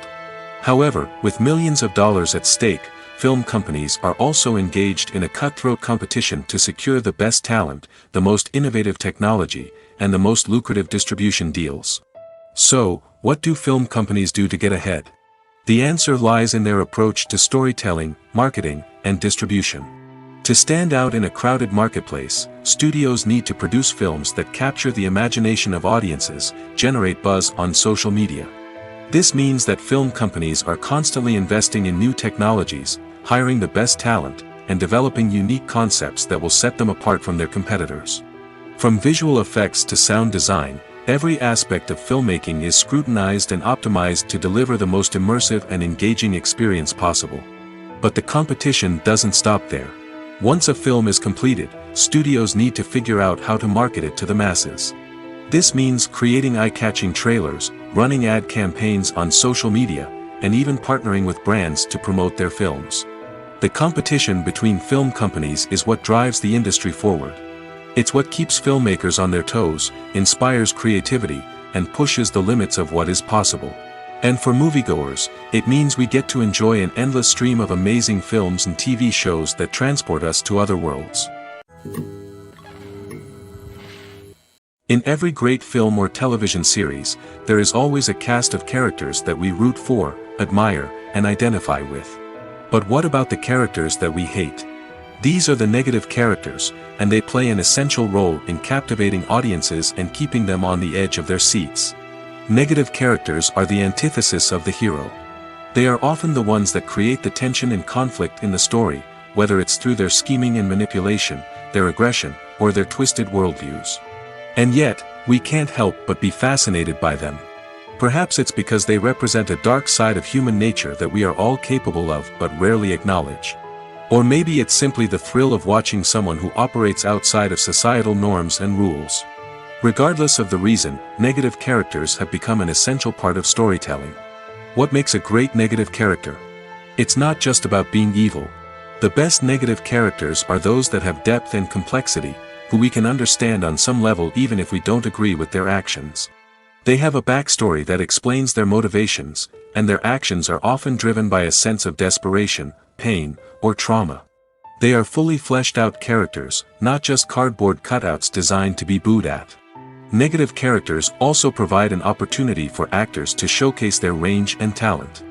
However, with millions of dollars at stake, film companies are also engaged in a cutthroat competition to secure the best talent, the most innovative technology, and the most lucrative distribution deals. So, what do film companies do to get ahead? The answer lies in their approach to storytelling, marketing, and distribution. To stand out in a crowded marketplace, studios need to produce films that capture the imagination of audiences, generate buzz on social media. This means that film companies are constantly investing in new technologies, hiring the best talent, and developing unique concepts that will set them apart from their competitors. From visual effects to sound design, every aspect of filmmaking is scrutinized and optimized to deliver the most immersive and engaging experience possible. But the competition doesn't stop there. Once a film is completed, studios need to figure out how to market it to the masses. This means creating eye-catching trailers, running ad campaigns on social media, and even partnering with brands to promote their films. The competition between film companies is what drives the industry forward. It's what keeps filmmakers on their toes, inspires creativity, and pushes the limits of what is possible. And for moviegoers, it means we get to enjoy an endless stream of amazing films and TV shows that transport us to other worlds. In every great film or television series, there is always a cast of characters that we root for, admire, and identify with. But what about the characters that we hate? These are the negative characters, and they play an essential role in captivating audiences and keeping them on the edge of their seats. Negative characters are the antithesis of the hero. They are often the ones that create the tension and conflict in the story, whether it's through their scheming and manipulation, their aggression, or their twisted worldviews. And yet, we can't help but be fascinated by them. Perhaps it's because they represent a dark side of human nature that we are all capable of but rarely acknowledge. Or maybe it's simply the thrill of watching someone who operates outside of societal norms and rules. Regardless of the reason, negative characters have become an essential part of storytelling. What makes a great negative character? It's not just about being evil. The best negative characters are those that have depth and complexity, who we can understand on some level even if we don't agree with their actions. They have a backstory that explains their motivations, and their actions are often driven by a sense of desperation, pain, or trauma. They are fully fleshed out characters, not just cardboard cutouts designed to be booed at. Negative characters also provide an opportunity for actors to showcase their range and talent.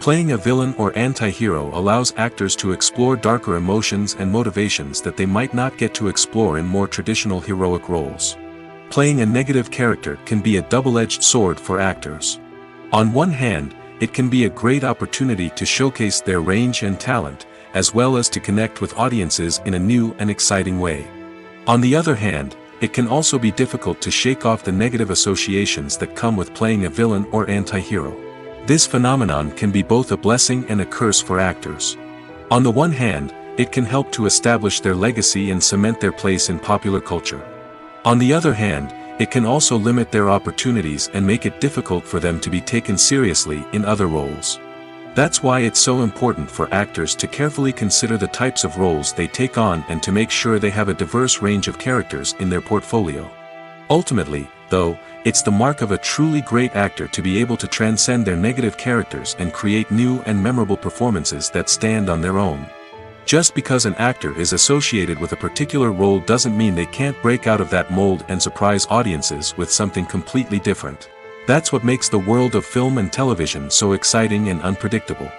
Playing a villain or anti-hero allows actors to explore darker emotions and motivations that they might not get to explore in more traditional heroic roles. Playing a negative character can be a double-edged sword for actors. On one hand, it can be a great opportunity to showcase their range and talent, as well as to connect with audiences in a new and exciting way. On the other hand, it can also be difficult to shake off the negative associations that come with playing a villain or anti-hero. This phenomenon can be both a blessing and a curse for actors. On the one hand, it can help to establish their legacy and cement their place in popular culture. On the other hand, it can also limit their opportunities and make it difficult for them to be taken seriously in other roles. That's why it's so important for actors to carefully consider the types of roles they take on and to make sure they have a diverse range of characters in their portfolio. Ultimately, though, it's the mark of a truly great actor to be able to transcend their negative characters and create new and memorable performances that stand on their own. Just because an actor is associated with a particular role doesn't mean they can't break out of that mold and surprise audiences with something completely different. That's what makes the world of film and television so exciting and unpredictable.